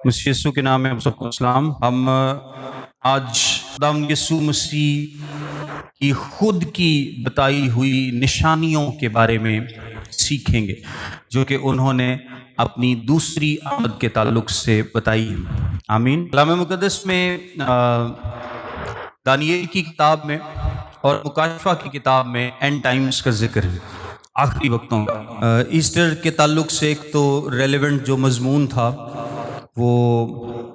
مسیح یسوع کے نام میں آپ سب کو السلام۔ ہم آج خداوند یسوع مسیح کی خود کی بتائی ہوئی نشانیوں کے بارے میں سیکھیں گے جو کہ انہوں نے اپنی دوسری آمد کے تعلق سے بتائی ہیں۔ آمین۔ کلام مقدس میں دانییل کی کتاب میں اور مکاشفہ کی کتاب میں اینڈ ٹائمز کا ذکر ہے، آخری وقتوں کا۔ ایسٹر کے تعلق سے ایک تو ریلیونٹ جو مضمون تھا وہ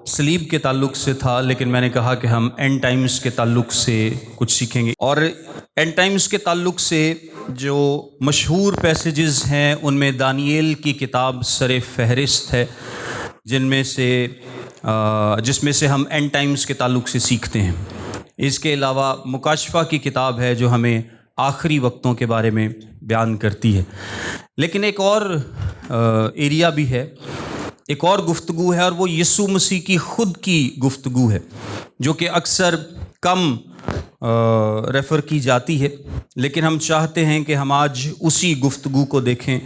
صلیب کے تعلق سے تھا، لیکن میں نے کہا کہ ہم اینڈ ٹائمز کے تعلق سے کچھ سیکھیں گے، اور اینڈ ٹائمز کے تعلق سے جو مشہور پیسیجز ہیں ان میں دانییل کی کتاب سر فہرست ہے، جس میں سے ہم اینڈ ٹائمز کے تعلق سے سیکھتے ہیں۔ اس کے علاوہ مکاشفہ کی کتاب ہے جو ہمیں آخری وقتوں کے بارے میں بیان کرتی ہے۔ لیکن ایک اور ایریا بھی ہے، ایک اور گفتگو ہے، اور وہ یسوع مسیح کی خود کی گفتگو ہے جو کہ اکثر کم ریفر کی جاتی ہے، لیکن ہم چاہتے ہیں کہ ہم آج اسی گفتگو کو دیکھیں،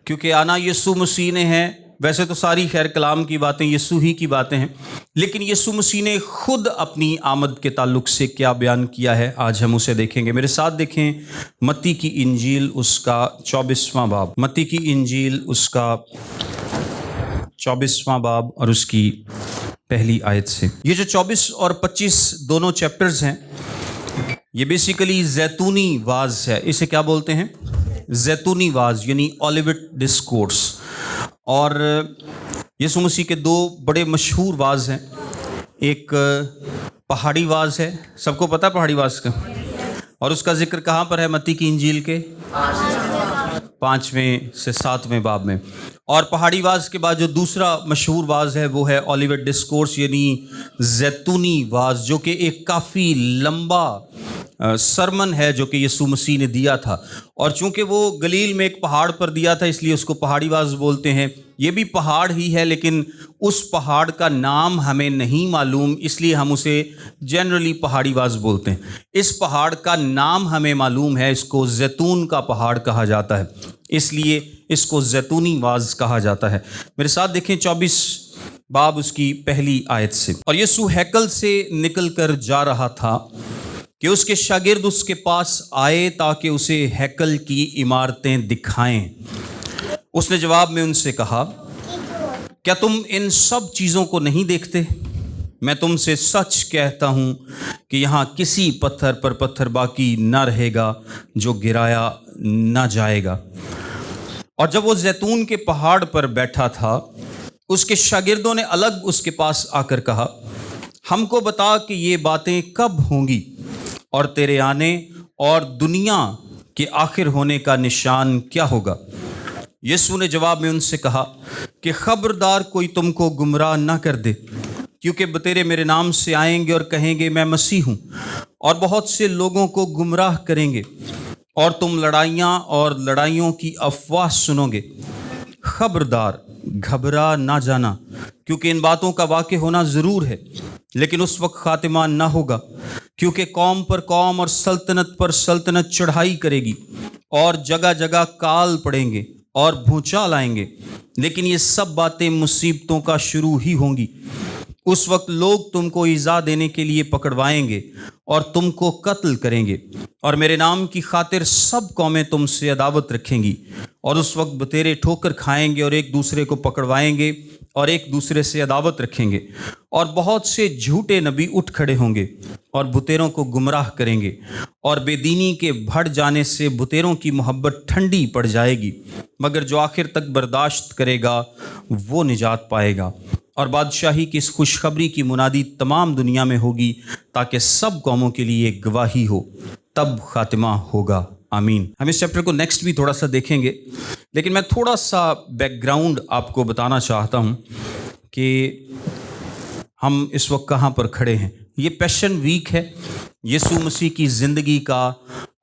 کیونکہ آنا یسوع مسیح نے ہے۔ ویسے تو ساری خیر کلام کی باتیں یسوع ہی کی باتیں ہیں، لیکن یسوع مسیح نے خود اپنی آمد کے تعلق سے کیا بیان کیا ہے، آج ہم اسے دیکھیں گے۔ میرے ساتھ دیکھیں متی کی انجیل اس کا 24واں باب، متی کی انجیل اس کا 24واں باب اور اس کی پہلی آیت سے۔ یہ جو 24 اور 25 دونوں چیپٹرز ہیں، یہ بیسیکلی زیتونی واز ہے۔ اسے کیا بولتے ہیں؟ زیتونی واز، یعنی اولیوٹ ڈسکورس۔ اور یسوع مسیح کے دو بڑے مشہور واز ہیں، ایک پہاڑی واز ہے، سب کو پتہ پہاڑی واز کا، اور اس کا ذکر کہاں پر ہے؟ متی کی انجیل کے 5ویں سے 7ویں باب میں۔ اور پہاڑی واز کے بعد جو دوسرا مشہور واز ہے وہ ہے اولیوٹ ڈسکورس، یعنی زیتونی واز، جو کہ ایک کافی لمبا سرمن ہے جو کہ یسوع مسیح نے دیا تھا، اور چونکہ وہ گلیل میں ایک پہاڑ پر دیا تھا اس لیے اس کو پہاڑی واز بولتے ہیں۔ یہ بھی پہاڑ ہی ہے، لیکن اس پہاڑ کا نام ہمیں نہیں معلوم، اس لیے ہم اسے جنرلی پہاڑی واز بولتے ہیں۔ اس پہاڑ کا نام ہمیں معلوم ہے، اس کو زیتون کا پہاڑ کہا جاتا ہے، اس لیے اس کو زیتونی واز کہا جاتا ہے۔ میرے ساتھ دیکھیں 24 باب اس کی پہلی آیت سے۔ اور یسوع ہیکل سے نکل کر جا رہا تھا کہ اس کے شاگرد اس کے پاس آئے تاکہ اسے ہیکل کی عمارتیں دکھائیں۔ اس نے جواب میں ان سے کہا، کیا تم ان سب چیزوں کو نہیں دیکھتے؟ میں تم سے سچ کہتا ہوں کہ یہاں کسی پتھر پر پتھر باقی نہ رہے گا جو گرایا نہ جائے گا۔ اور جب وہ زیتون کے پہاڑ پر بیٹھا تھا، اس کے شاگردوں نے الگ اس کے پاس آ کر کہا، ہم کو بتا کہ یہ باتیں کب ہوں گی، اور تیرے آنے اور دنیا کے آخر ہونے کا نشان کیا ہوگا؟ یسوع نے جواب میں ان سے کہا کہ خبردار کوئی تم کو گمراہ نہ کر دے، کیونکہ بتیرے میرے نام سے آئیں گے اور کہیں گے میں مسیح ہوں، اور بہت سے لوگوں کو گمراہ کریں گے، اور تم لڑائیاں اور لڑائیوں کی افواہ سنو گے۔ خبردار، گھبرا نہ جانا، کیونکہ ان باتوں کا واقع ہونا ضرور ہے، لیکن اس وقت خاتمہ نہ ہوگا، کیونکہ قوم پر قوم اور سلطنت پر سلطنت چڑھائی کرے گی، اور جگہ جگہ کال پڑیں گے اور بھونچال آئیں گے، لیکن یہ سب باتیں مصیبتوں کا شروع ہی ہوں گی۔ اس وقت لوگ تم کو ایذا دینے کے لیے پکڑوائیں گے اور تم کو قتل کریں گے، اور میرے نام کی خاطر سب قومیں تم سے عداوت رکھیں گی، اور اس وقت بتیرے ٹھوکر کھائیں گے اور ایک دوسرے کو پکڑوائیں گے اور ایک دوسرے سے عداوت رکھیں گے، اور بہت سے جھوٹے نبی اٹھ کھڑے ہوں گے اور بتیروں کو گمراہ کریں گے، اور بے دینی کے بڑھ جانے سے بتیروں کی محبت ٹھنڈی پڑ جائے گی، مگر جو آخر تک برداشت کرے گا وہ نجات پائے گا۔ اور بادشاہی کی اس خوشخبری کی منادی تمام دنیا میں ہوگی تاکہ سب قوموں کے لیے گواہی ہو، تب خاتمہ ہوگا۔ آمین۔ ہم اس چیپٹر کو نیکسٹ بھی تھوڑا سا دیکھیں گے، لیکن میں تھوڑا سا بیک گراؤنڈ آپ کو بتانا چاہتا ہوں کہ ہم اس وقت کہاں پر کھڑے ہیں۔ یہ پیشن ویک ہے، یسوع مسیح کی زندگی کا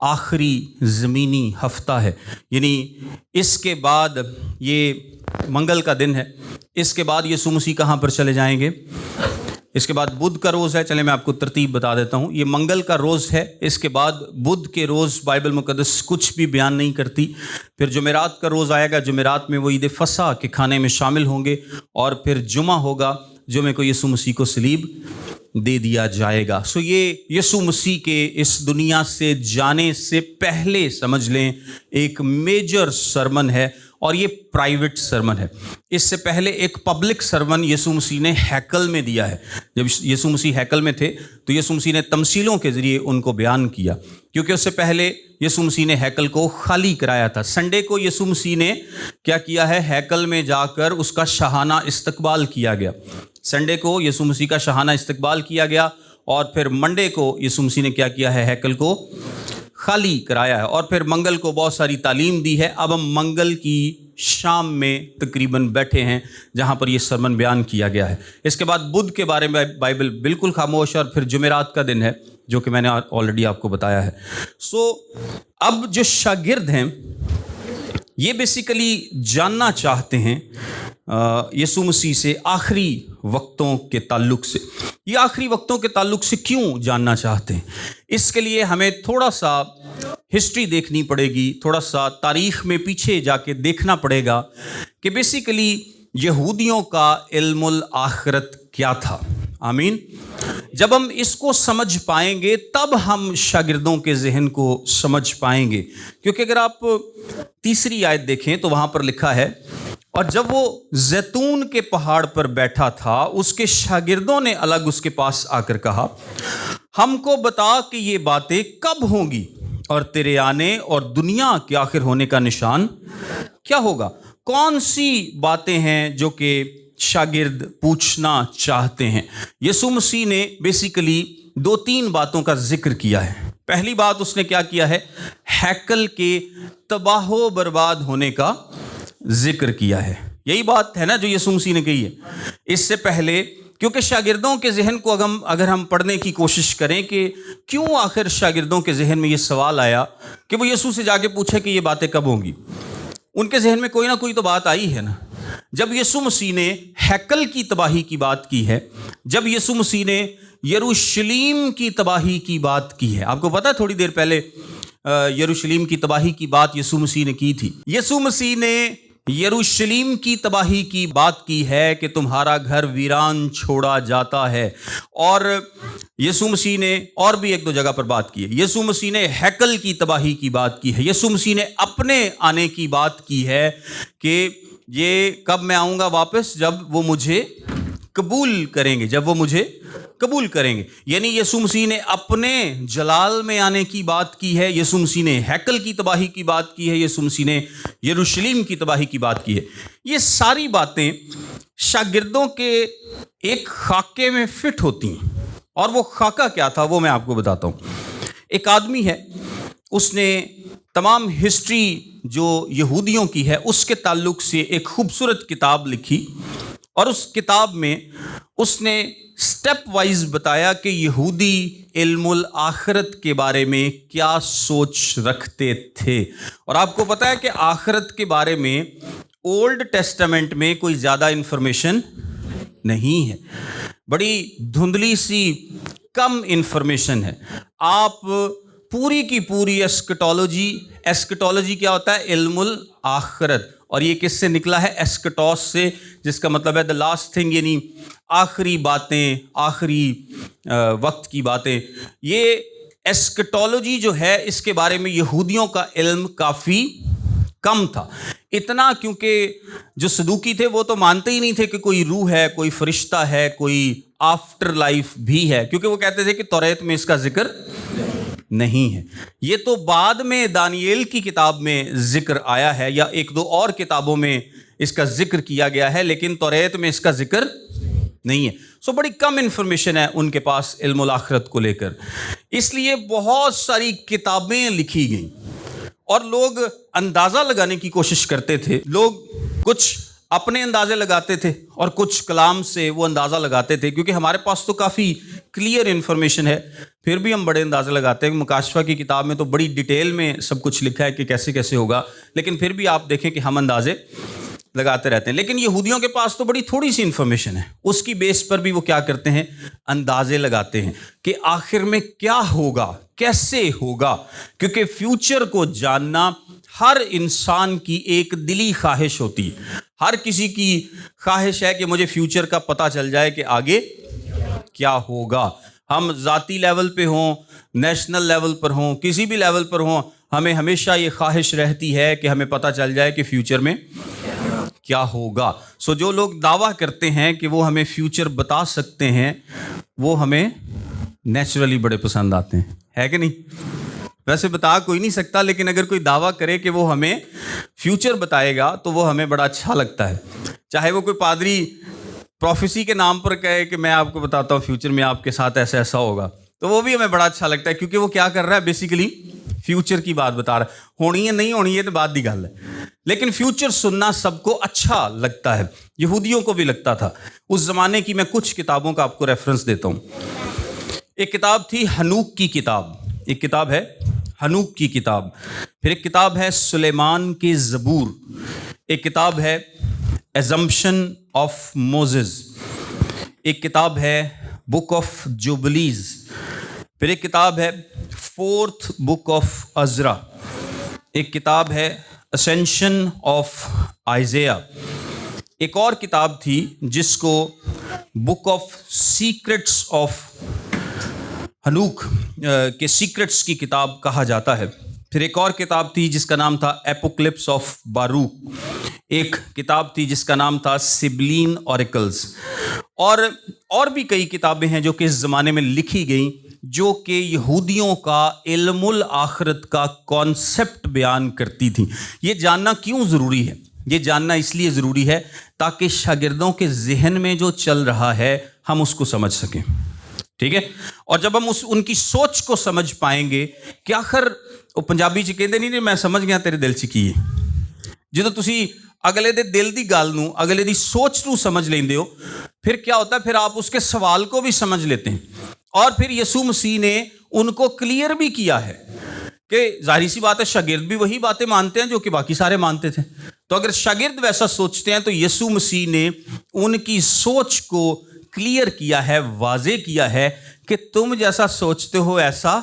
آخری زمینی ہفتہ ہے، یعنی اس کے بعد یہ منگل کا دن ہے، اس کے بعد یسوع مسیح کہاں پر چلے جائیں گے؟ اس کے بعد بدھ کا روز ہے۔ چلیں میں آپ کو ترتیب بتا دیتا ہوں۔ یہ منگل کا روز ہے، اس کے بعد بدھ کے روز بائبل مقدس کچھ بھی بیان نہیں کرتی۔ پھر جمعرات کا روز آئے گا، جمعرات میں وہ عید فصح کے کھانے میں شامل ہوں گے، اور پھر جمعہ ہوگا जो मेरे को यीशु मसीह को सलीब दे दिया जाएगा। सो ये यीशु मसीह के इस दुनिया से जाने से पहले समझ लें एक मेजर सरमन है, और ये प्राइवेट सरमन है। इससे पहले एक पब्लिक सरमन यीशु मसीह ने हैकल में दिया है। जब यीशु मसीह हैकल में थे तो यीशु मसीह ने तमसीलों के ज़रिए उनको बयान किया, क्योंकि उससे पहले यीशु मसीह ने हैकल को खाली कराया था। संडे को यीशु मसीह ने क्या किया है, हैकल में जाकर उसका शाहाना इस्तकबाल किया गया। संडे को यीशु मसीह का शाहाना इस्तकबाल किया गया, और फिर मंडे को यीशु मसीह ने क्या किया है, हैकल को खाली कराया है, और फिर मंगल को बहुत सारी तालीम दी है। अब हम मंगल की शाम में तकरीबन बैठे हैं जहाँ पर ये सरमन बयान किया गया है। इसके बाद बुध के बारे में बाइबल बिल्कुल खामोश है, और फिर जुमेरात का दिन है जो कि मैंने ऑलरेडी आपको बताया है। सो अब जो शागिर्द हैं ये बेसिकली जानना चाहते हैं यीशु मसीह से आखिरी वक्तों के ताल्लुक से। ये आखिरी वक्तों के ताल्लुक से क्यों जानना चाहते हैं, इसके लिए हमें थोड़ा सा हिस्ट्री देखनी पड़ेगी, थोड़ा सा तारीख़ में पीछे जाके देखना पड़ेगा कि बेसिकली यहूदियों का इल्मुल आखिरत क्या था। आमीन। जब हम इसको समझ पाएंगे तब हम शागिर्दों के जहन को समझ पाएंगे, क्योंकि अगर आप तीसरी आयत देखें तो वहाँ पर लिखा है, और जब वो जैतून के पहाड़ पर बैठा था उसके शागिर्दों ने अलग उसके पास आकर कहा, हमको बता कि ये बातें कब होंगी और तेरे आने और दुनिया के आखिर होने का निशान क्या होगा। कौन सी बातें हैं जो कि शागिर्द पूछना चाहते हैं। यीशु मसीह ने बेसिकली 2-3 बातों का जिक्र किया है। पहली बात उसने क्या किया है, हैकल के तबाहो बर्बाद होने का जिक्र किया है। यही बात है ना जो यीशु मसीह ने कही है। इससे पहले, क्योंकि शागिर्दों के जहन को अगर हम पढ़ने की कोशिश करें कि क्यों आखिर शागिर्दों के जहन में ये सवाल आया कि वो यीशु से जाके पूछे कि ये बातें कब होंगी, उनके जहन में कोई ना कोई तो बात आई है ना। जब यीशु मसीह ने हैकल की तबाही की बात की है, जब यीशु मसीह ने यरूशलेम की तबाही की बात की है, आपको पता है थोड़ी देर पहले यरूशलेम की तबाही की बात यीशु मसीह ने की थी। यीशु मसीह ने यरूशलेम की तबाही की बात की है कि तुम्हारा घर वीरान छोड़ा जाता है, और यीशु मसीह ने और भी 1-2 जगह पर बात की है। यीशु मसीह ने हैकल की तबाही की बात की है। यीशु मसीह ने अपने आने की बात की है कि ये कब मैं आऊँगा वापस, जब वो मुझे कबूल करेंगे, जब वो मुझे कबूल करेंगे। यानी यीशु मसीह ने अपने जलाल में आने की बात की है, यीशु मसीह ने हैकल की तबाही की बात की है, यीशु मसीह ने यरूशलेम की तबाही की बात की है। ये सारी बातें शागिर्दों के एक खाके में फिट होती हैं, और वो खाका क्या था वो मैं आपको बताता हूँ। एक आदमी है, उसने तमाम हिस्ट्री जो यहूदियों की है उसके ताल्लुक से एक खूबसूरत किताब लिखी, और उस किताब में उसने स्टेप वाइज बताया कि यहूदी इल्मुल आखिरत के बारे में क्या सोच रखते थे। और आपको पता है कि आखिरत के बारे में ओल्ड टेस्टामेंट में कोई ज़्यादा इन्फॉर्मेशन नहीं है, बड़ी धुंधली सी कम इन्फॉर्मेशन है। आप पूरी की पूरी एस्कटोलॉजी क्या होता है, इल्मुल आखिरत, और ये किससे निकला है, एस्कटोस से, जिसका मतलब है द लास्ट थिंग, यानी आखिरी बातें, आखिरी वक्त की बातें। ये एस्कटोलॉजी जो है इसके बारे में यहूदियों का इल्म काफ़ी कम था। इतना क्योंकि जो सदूकी थे वो तो मानते ही नहीं थे कि कोई रूह है, कोई फरिश्ता है, कोई आफ्टर लाइफ भी है, क्योंकि वो कहते थे कि तौरात में इसका जिक्र नहीं है। ये तो बाद में दानिएल की किताब में जिक्र आया है, या 1-2 और किताबों में इसका जिक्र किया गया है, लेकिन तौरात में इसका जिक्र नहीं है। सो बड़ी कम इंफॉर्मेशन है उनके पास इल्मुल आखिरत को लेकर, इसलिए बहुत सारी किताबें लिखी गई और लोग अंदाज़ा लगाने की कोशिश करते थे। लोग कुछ अपने अंदाजे लगाते थे और कुछ कलाम से वो अंदाज़ा लगाते थे, क्योंकि हमारे पास तो काफ़ी क्लियर इन्फॉर्मेशन है, फिर भी हम बड़े अंदाज़े लगाते हैं। मुकाशफा की किताब में तो बड़ी डिटेल में सब कुछ लिखा है कि कैसे कैसे होगा, लेकिन फिर भी आप देखें कि हम अंदाजे लगाते रहते हैं। लेकिन यहूदियों के पास तो बड़ी थोड़ी सी इन्फॉर्मेशन है, उसकी बेस पर भी वो क्या करते हैं, अंदाजे लगाते हैं कि आखिर में क्या होगा, कैसे होगा, क्योंकि फ्यूचर को जानना हर इंसान की एक दिली ख्वाहिश होती है। ہر کسی کی خواہش ہے کہ مجھے فیوچر کا پتہ چل جائے کہ آگے کیا ہوگا. ہم ذاتی لیول پہ ہوں، نیشنل لیول پر ہوں، کسی بھی لیول پر ہوں، ہمیں ہمیشہ یہ خواہش رہتی ہے کہ ہمیں پتہ چل جائے کہ فیوچر میں کیا ہوگا. سو جو لوگ دعویٰ کرتے ہیں کہ وہ ہمیں فیوچر بتا سکتے ہیں، وہ ہمیں نیچرلی بڑے پسند آتے ہیں، ہے کہ نہیں؟ ویسے بتا کوئی نہیں سکتا، لیکن اگر کوئی دعویٰ کرے کہ وہ ہمیں فیوچر بتائے گا تو وہ ہمیں بڑا اچھا لگتا ہے. چاہے وہ کوئی پادری پروفیسی کے نام پر کہے کہ میں آپ کو بتاتا ہوں فیوچر میں آپ کے ساتھ ایسا ایسا ہوگا، تو وہ بھی ہمیں بڑا اچھا لگتا ہے، کیونکہ وہ کیا کر رہا ہے؟ بیسیکلی فیوچر کی بات بتا رہا ہے. ہونی ہے نہیں ہونی ہے تو بات دی گل ہے، لیکن فیوچر سننا سب کو اچھا لگتا ہے. یہودیوں کو بھی لگتا تھا. اس زمانے کی میں کچھ کتابوں کا آپ کو ریفرنس دیتا ہوں. ایک کتاب تھی ہنوک کی کتاب، ایک کتاب ہے ہنوک کی کتاب. پھر ایک کتاب ہے سلیمان کی زبور. ایک کتاب ہے ایزمپشن آف موزز. ایک کتاب ہے بک آف جوبلیز. پھر ایک کتاب ہے فورتھ بک آف عزرا. ایک کتاب ہے اسینشن آف آئزیا. ایک اور کتاب تھی جس کو بک آف سیکرٹس آف ہنوک کے سیکرٹس کی کتاب کہا جاتا ہے. پھر ایک اور کتاب تھی جس کا نام تھا ایپوکلپس آف باروک. ایک کتاب تھی جس کا نام تھا سبلین اوریکلز. اور بھی کئی کتابیں ہیں جو کہ اس زمانے میں لکھی گئیں، جو کہ یہودیوں کا علم الآخرت کا کانسیپٹ بیان کرتی تھیں. یہ جاننا کیوں ضروری ہے؟ یہ جاننا اس لیے ضروری ہے تاکہ شاگردوں کے ذہن میں جو چل رہا ہے ہم اس کو سمجھ سکیں. ٹھیک ہے؟ اور جب ہم ان کی سوچ کو سمجھ پائیں گے کہ آخر وہ پنجابی چ کہندے نہیں میں سمجھ گیا تیرے دل چ کی ہے. جدو تسی اگلے دے دل دی گل نو، اگلے دی سوچ نو سمجھ لیندے ہو، پھر کیا ہوتا ہے؟ پھر آپ اس کے سوال کو بھی سمجھ لیتے ہیں. اور پھر یسوع مسیح نے ان کو کلیئر بھی کیا ہے کہ ظاہری سی بات ہے شاگرد بھی وہی باتیں مانتے ہیں جو کہ باقی سارے مانتے تھے. تو اگر شاگرد ویسا سوچتے ہیں تو یسوع مسیح نے ان کی سوچ کو کلیئر کیا ہے، واضح کیا ہے کہ تم جیسا سوچتے ہو ایسا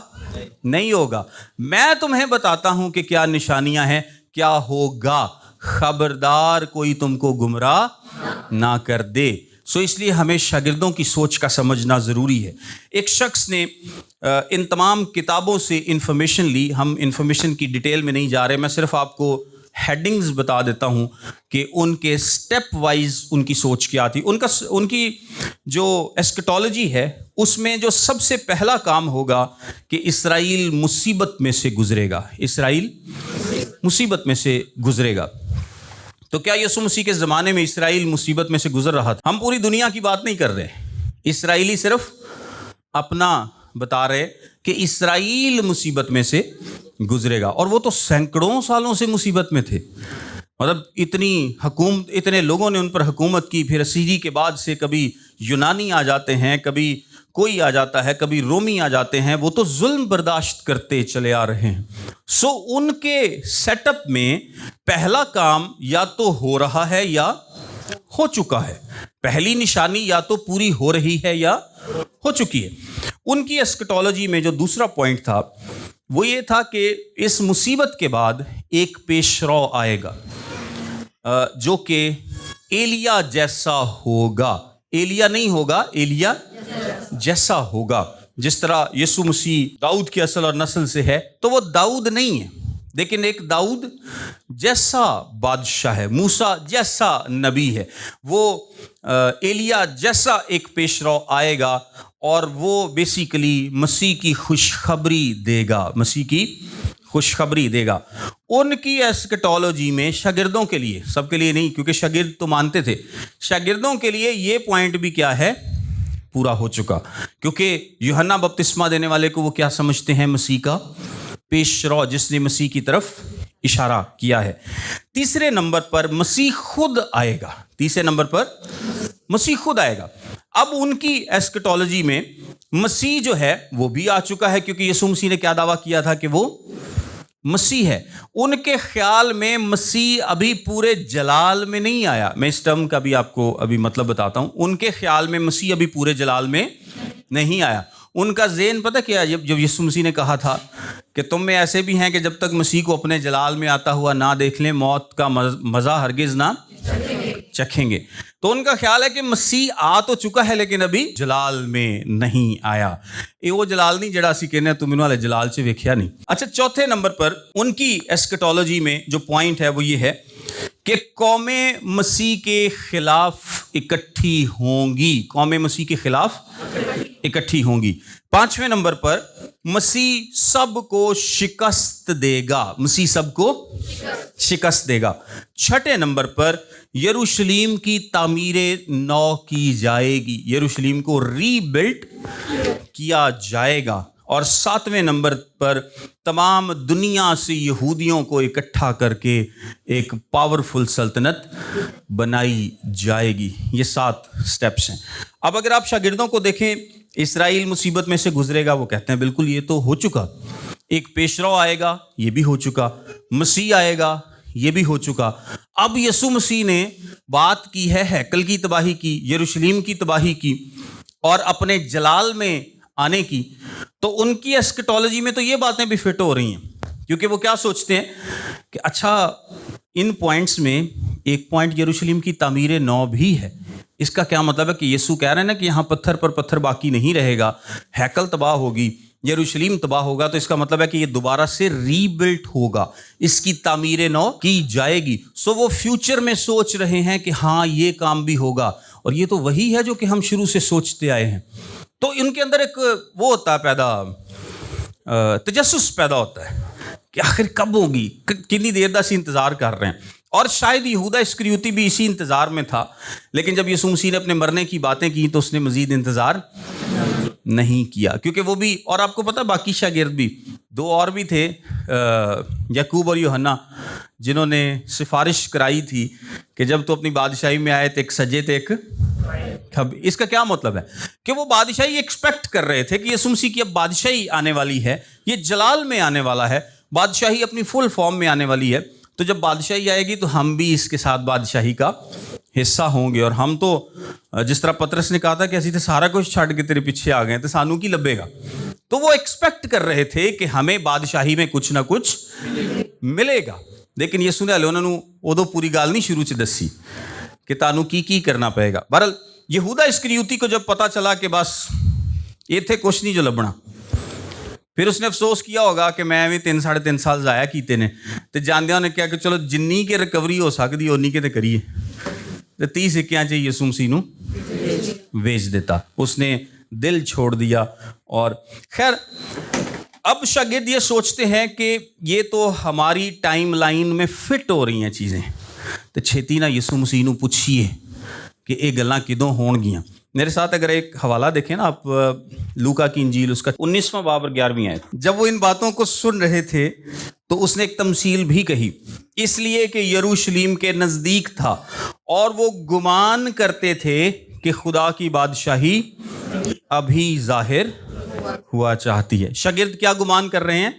نہیں ہوگا. میں تمہیں بتاتا ہوں کہ کیا نشانیاں ہیں، کیا ہوگا. خبردار کوئی تم کو گمراہ نہ کر دے. سو اس لیے ہمیں شاگردوں کی سوچ کا سمجھنا ضروری ہے. ایک شخص نے ان تمام کتابوں سے انفارمیشن لی. ہم انفارمیشن کی ڈیٹیل میں نہیں جا رہے، میں صرف آپ کو ہیڈنگز بتا دیتا ہوں کہ ان کے سٹیپ وائز ان کی سوچ کیا تھی. ان کی جو ایسکٹالوجی ہے اس میں جو سب سے پہلا کام ہوگا کہ اسرائیل مصیبت میں سے گزرے گا. اسرائیل مصیبت میں سے گزرے گا. تو کیا یسوع مسیح کے زمانے میں اسرائیل مصیبت میں سے گزر رہا تھا؟ ہم پوری دنیا کی بات نہیں کر رہے، اسرائیلی صرف اپنا بتا رہے کہ اسرائیل مصیبت میں سے گزرے گا. اور وہ تو سینکڑوں سالوں سے مصیبت میں تھے. مطلب اتنے لوگوں نے ان پر حکومت کی. پھر اسیری کے بعد سے کبھی یونانی آ جاتے ہیں، کبھی کوئی آ جاتا ہے، کبھی رومی آ جاتے ہیں. وہ تو ظلم برداشت کرتے چلے آ رہے ہیں. سو ان کے سیٹ اپ میں پہلا کام یا تو ہو رہا ہے یا ہو چکا ہے. پہلی نشانی یا تو پوری ہو رہی ہے یا ہو چکی ہے. ان کی اسکٹالوجی میں جو دوسرا پوائنٹ تھا وہ یہ تھا کہ اس مصیبت کے بعد ایک پیش رو آئے گا جو کہ ایلیا جیسا ہوگا. ایلیا نہیں ہوگا، ایلیا جیسا ہوگا. جس طرح یسوع مسیح داؤد کی اصل اور نسل سے ہے، تو وہ داؤد نہیں ہے، لیکن ایک داؤد جیسا بادشاہ ہے، موسیٰ جیسا نبی ہے. وہ ایلیا جیسا ایک پیش رو آئے گا اور وہ بیسیکلی مسیح کی خوشخبری دے گا. مسیح کی خوشخبری دے گا. ان کی ایسکٹالوجی میں شاگردوں کے لیے، سب کے لیے نہیں کیونکہ شاگرد تو مانتے تھے، شاگردوں کے لیے یہ پوائنٹ بھی کیا ہے؟ پورا ہو چکا. کیونکہ یوحنا بپتسمہ دینے والے کو وہ کیا سمجھتے ہیں؟ مسیح کا پیش رو جس نے مسیح کی طرف اشارہ کیا ہے. تیسرے نمبر پر مسیح خود آئے گا. تیسرے نمبر پر مسیح خود آئے گا. اب ان کی ایسکٹالوجی میں مسیح جو ہے وہ بھی آ چکا ہے، کیونکہ یسوع مسیح نے کیا دعویٰ کیا تھا کہ وہ مسیح ہے. ان کے خیال میں مسیح ابھی پورے جلال میں نہیں آیا. میں اس ٹرم کا بھی آپ کو ابھی مطلب بتاتا ہوں. ان کے خیال میں مسیح ابھی پورے جلال میں نہیں آیا. ان کا ذہن پتہ کیا ہے؟ جب یسوع مسیح نے کہا تھا کہ تم میں ایسے بھی ہیں کہ جب تک مسیح کو اپنے جلال میں آتا ہوا نہ دیکھ لیں موت کا مزہ ہرگز نہ चखेंगे। तो उनका ख्याल है कि मसीह आ तो चुका है लेकिन अभी जलाल में नहीं आया। ये वो जलाल नहीं जड़ा असी कहने तुम इन्होंने जलाल च वेख्या नहीं। अच्छा, चौथे नंबर पर उनकी एस्केटोलॉजी में जो पॉइंट है वो ये है कि कौमें मसीह के खिलाफ इकट्ठी होंगी। कौमें मसीह के खिलाफ इकट्ठी होंगी। पांचवें नंबर पर मसीह सबको शिकस्त देगा। मसीह सबको शिकस्त देगा। छठे नंबर पर यरूशलेम की तामीरे नौ की जाएगी। यरूशलेम को रीबिल्ट किया जाएगा। और सातवें नंबर पर तमाम दुनिया से यहूदियों को इकट्ठा करके एक पावरफुल सल्तनत बनाई जाएगी। ये 7 स्टेप्स हैं। अब अगर आप शागिर्दों को देखें, इस्राइल मुसीबत में से गुजरेगा, वो कहते हैं बिल्कुल ये तो हो चुका। एक पेशरो आएगा, ये भी हो चुका। मसीह आएगा, ये भी हो चुका। अब यीशु मसीह ने बात की है हैकल की तबाही की, यरूशलेम की तबाही की और अपने जलाल में आने की। तो उनकी एस्केटोलॉजी में तो ये बातें भी फिट हो रही हैं, क्योंकि वो क्या सोचते हैं कि अच्छा इन पॉइंट्स में एक पॉइंट यरूशलेम की तामीर नौ भी है। इसका क्या मतलब है कि यीशु कह रहे हैं ना कि यहाँ पत्थर पर पत्थर बाकी नहीं रहेगा, हैकल तबाह होगी, यरूशलेम तबाह होगा, तो इसका मतलब है कि ये दोबारा से रीबिल्ट होगा, इसकी तामीर नौ की जाएगी। सो वो फ्यूचर में सोच रहे हैं कि हाँ ये काम भी होगा, और ये तो वही है जो कि हम शुरू से सोचते आए हैं। तो इनके अंदर एक वो होता है पैदा, तजस्सुस पैदा होता है कि आखिर कब होगी, कितनी देर तक इंतज़ार कर रहे हैं। और शायद यहूदा इस्करियोती भी इसी इंतज़ार में था, लेकिन जब यीशु मसीह ने अपने मरने की बातें की तो उसने मज़ीद इंतज़ार नहीं किया, क्योंकि वो भी, और आपको पता बाकी शागिर्द भी, 2 और भी थे, याकूब और यूहन्ना, जिन्होंने सिफारिश कराई थी कि जब तो अपनी बादशाही में आए तो एक सजे थे एक खब। इसका क्या मतलब है कि वो बादशाही एक्सपेक्ट कर रहे थे कि यीशु मसीह की अब बादशाही आने वाली है, ये जलाल में आने वाला है, बादशाही अपनी फुल फॉर्म में आने वाली है। तो जब बादशाही आएगी तो हम भी इसके साथ बादशाही का हिस्सा होंगे। और हम तो जिस तरह पतरस ने कहा था कि असी तो सारा कुछ छड़ के तेरे पीछे आ गए तो सानू की लभेगा। तो वो एक्सपेक्ट कर रहे थे कि हमें बादशाही में कुछ ना कुछ मिलेगा। लेकिन यीशु ने उन्होंने उदों पूरी गाल नहीं शुरू च दसी कि तानू की करना पड़ेगा। बहरहाल यहूदा इस्करियोती को जब पता चला कि बस ये थे कुछ नहीं जो लभना, फिर उसने अफसोस किया होगा कि मैं भी 3-3.5 साल ज़ाया किए ने, तो जांदियां ने कहा कि चलो जिन्नी के रिकवरी हो सकती उन्नी के तो करिए। तो 30 सिक्कियां च यीशु मसीह नूं बेच देता, उसने दिल छोड़ दिया। और खैर अब शागिर्द ये सोचते हैं कि ये तो हमारी टाइम लाइन में फिट हो रही हैं चीज़ें, तो छेती ना यीशु मसीह नूं पुछिए कि ये गल्लां किदों होणगियां। मेरे साथ अगर एक हवाला देखें ना आप, लूका की इंजील उसका 19वां बाब और 11वीं आयत। जब वो इन बातों को सुन रहे थे तो उसने एक तमसील भी कही, इसलिए कि यरूशलेम के नज़दीक था और वो गुमान करते थे कि खुदा की बादशाही अभी जाहिर हुआ चाहती है। शागिर्द क्या गुमान कर रहे हैं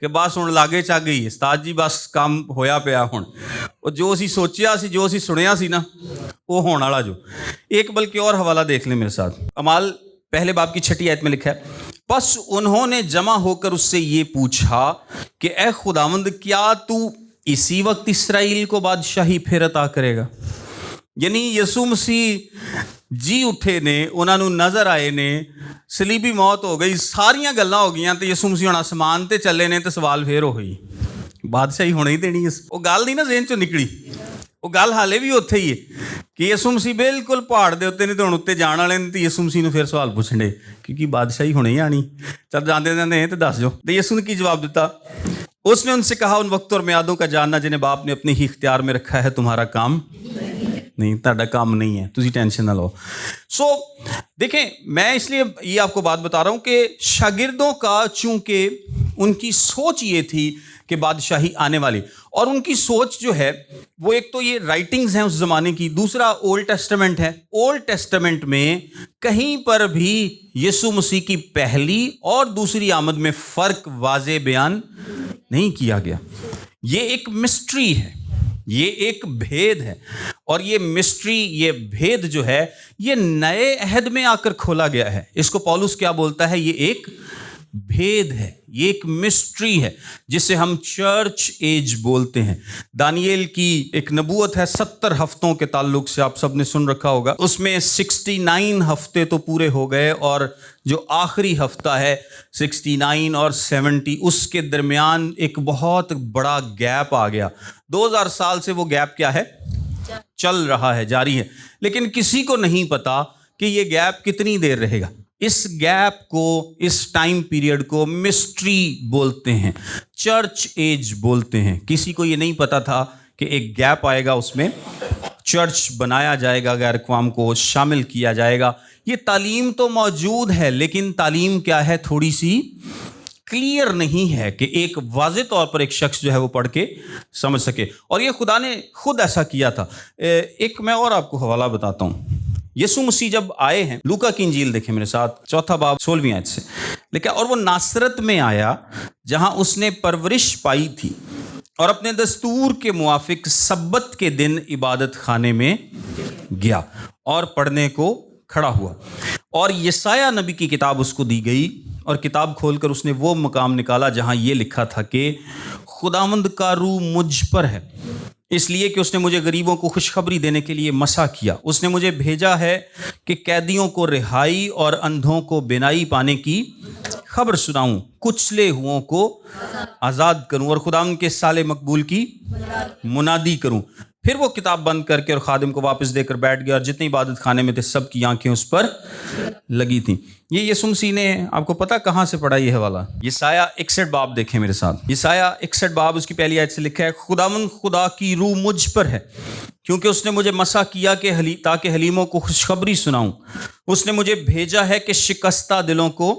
कि बस हुण लागे चा गई उस्ताद जी, बस काम होया पिया हुण, और जो असी सोचिया सी, जो असी सुनिया सी ना, वो होने वाला जो। एक बल्कि और हवाला देख लें मेरे साथ, अमाल पहले बाब की 6ठी आयत में लिखा है, बस उन्होंने जमा होकर उससे ये पूछा कि ए खुदावंद, क्या तू इसी वक्त इस्राएल को बादशाही फिर अता करेगा। यानी यीशु मसीह जी उठे ने, उन्होंने नज़र आए ने, सलीबी मौत हो गई, सारियां गल्लां हो गई, तो यीशु मसीह हुण आसमान ते चले ने, तो सवाल फिर हो गई बादशाही होने ही देनी है। वो गल नहीं ना ज़हन चों निकली, वो गल हाले भी उत्थे ही है कि यीशु मसीह बिल्कुल पहाड़ दे उत्ते नहीं तो हुण उत्ते जाण वाले ने, तो यीशु मसीह नूं फिर सवाल पुछणे क्योंकि बादशाही होने ही आनी, चल जाते जाते तो दस जो। तो यीशु ने की जवाब दिता, उसने उनसे कहा, उन वक्तों और म्यादों का जानना जिन्हें बाप ने अपने ही इख्तियार में रखा है तुम्हारा काम नहीं, ताड़ा काम नहीं है, तुझी टेंशन ना लो। सो देखें, मैं इसलिए ये आपको बात बता रहा हूँ कि शागिर्दों का चूंकि उनकी सोच ये थी कि बादशाही आने वाली, और उनकी सोच जो है वो एक तो ये राइटिंग्स हैं उस ज़माने की, दूसरा ओल्ड टेस्टामेंट है। ओल्ड टेस्टामेंट में कहीं पर भी यीशु मसीह की पहली और दूसरी आमद में फ़र्क वाज़े बयान नहीं किया गया। ये एक मिस्ट्री है, ये एक भेद है, और ये मिस्ट्री, ये भेद जो है ये नए अहद में आकर खोला गया है। इसको पौलुस क्या बोलता है, ये एक भेद है, ये एक मिस्ट्री है जिसे हम चर्च एज बोलते हैं। दानिएल की एक नबूवत है 70 हफ्तों के ताल्लुक से, आप सब ने सुन रखा होगा। उसमें 69 हफ्ते तो पूरे हो गए और जो आखिरी हफ्ता है 69 और 70, उसके दरमियान एक बहुत बड़ा गैप आ गया। 2000 साल से वो गैप क्या है, चल रहा है, जारी है, लेकिन किसी को नहीं पता कि ये गैप कितनी देर रहेगा। इस गैप को, इस टाइम पीरियड को मिस्ट्री बोलते हैं, चर्च एज बोलते हैं। किसी को ये नहीं पता था कि एक गैप आएगा, उसमें चर्च बनाया जाएगा, गैर अक़वाम को शामिल किया जाएगा। ये तालीम तो मौजूद है, लेकिन तालीम क्या है, थोड़ी सी क्लियर नहीं है कि एक वाज़ेह तौर पर एक शख्स जो है वो पढ़ के समझ सके। और ये खुदा ने खुद ऐसा किया था। एक मैं और आपको हवाला बताता हूँ। यीशु मसीह जब आए हैं, लूका की इंजील देखें मेरे साथ, 4 बाब 16वीं आयत से लेकिन, और वो नासरत में आया जहाँ उसने परवरिश पाई थी, और अपने दस्तूर के मुआफिक सब्बत के दिन इबादत खाने में गया और पढ़ने को खड़ा हुआ। और यसाया नबी की किताब उसको दी गई, और किताब खोलकर उसने वो मकाम निकाला जहाँ ये लिखा था कि खुदावंद का रूह मुझ पर है, इसलिए कि उसने मुझे गरीबों को खुशखबरी देने के लिए मसा किया। उसने मुझे भेजा है कि कैदियों को रिहाई और अंधों को बिनाई पाने की खबर सुनाऊं, कुचले हुओं को आज़ाद करूं, और खुदावंद के साले मकबूल की मुनादी करूं। फिर वो किताब बंद करके और खादिम को वापस देकर बैठ गया, और जितने इबादत खाने में थे सब की आंखें उस पर लगी थीं। ये यीशु मसीह ने, आपको पता कहाँ से पढ़ा ये हवाला? यसाया 61 बाब देखें मेरे साथ। यसाया 61 बाब उसकी पहली आयत से लिखा है, खुदावंद खुदा की रूह मुझ पर है, क्योंकि उसने मुझे मसा किया कि ताकि हलीमों को खुशखबरी सुनाऊं। उसने मुझे भेजा है कि शिकस्ता दिलों को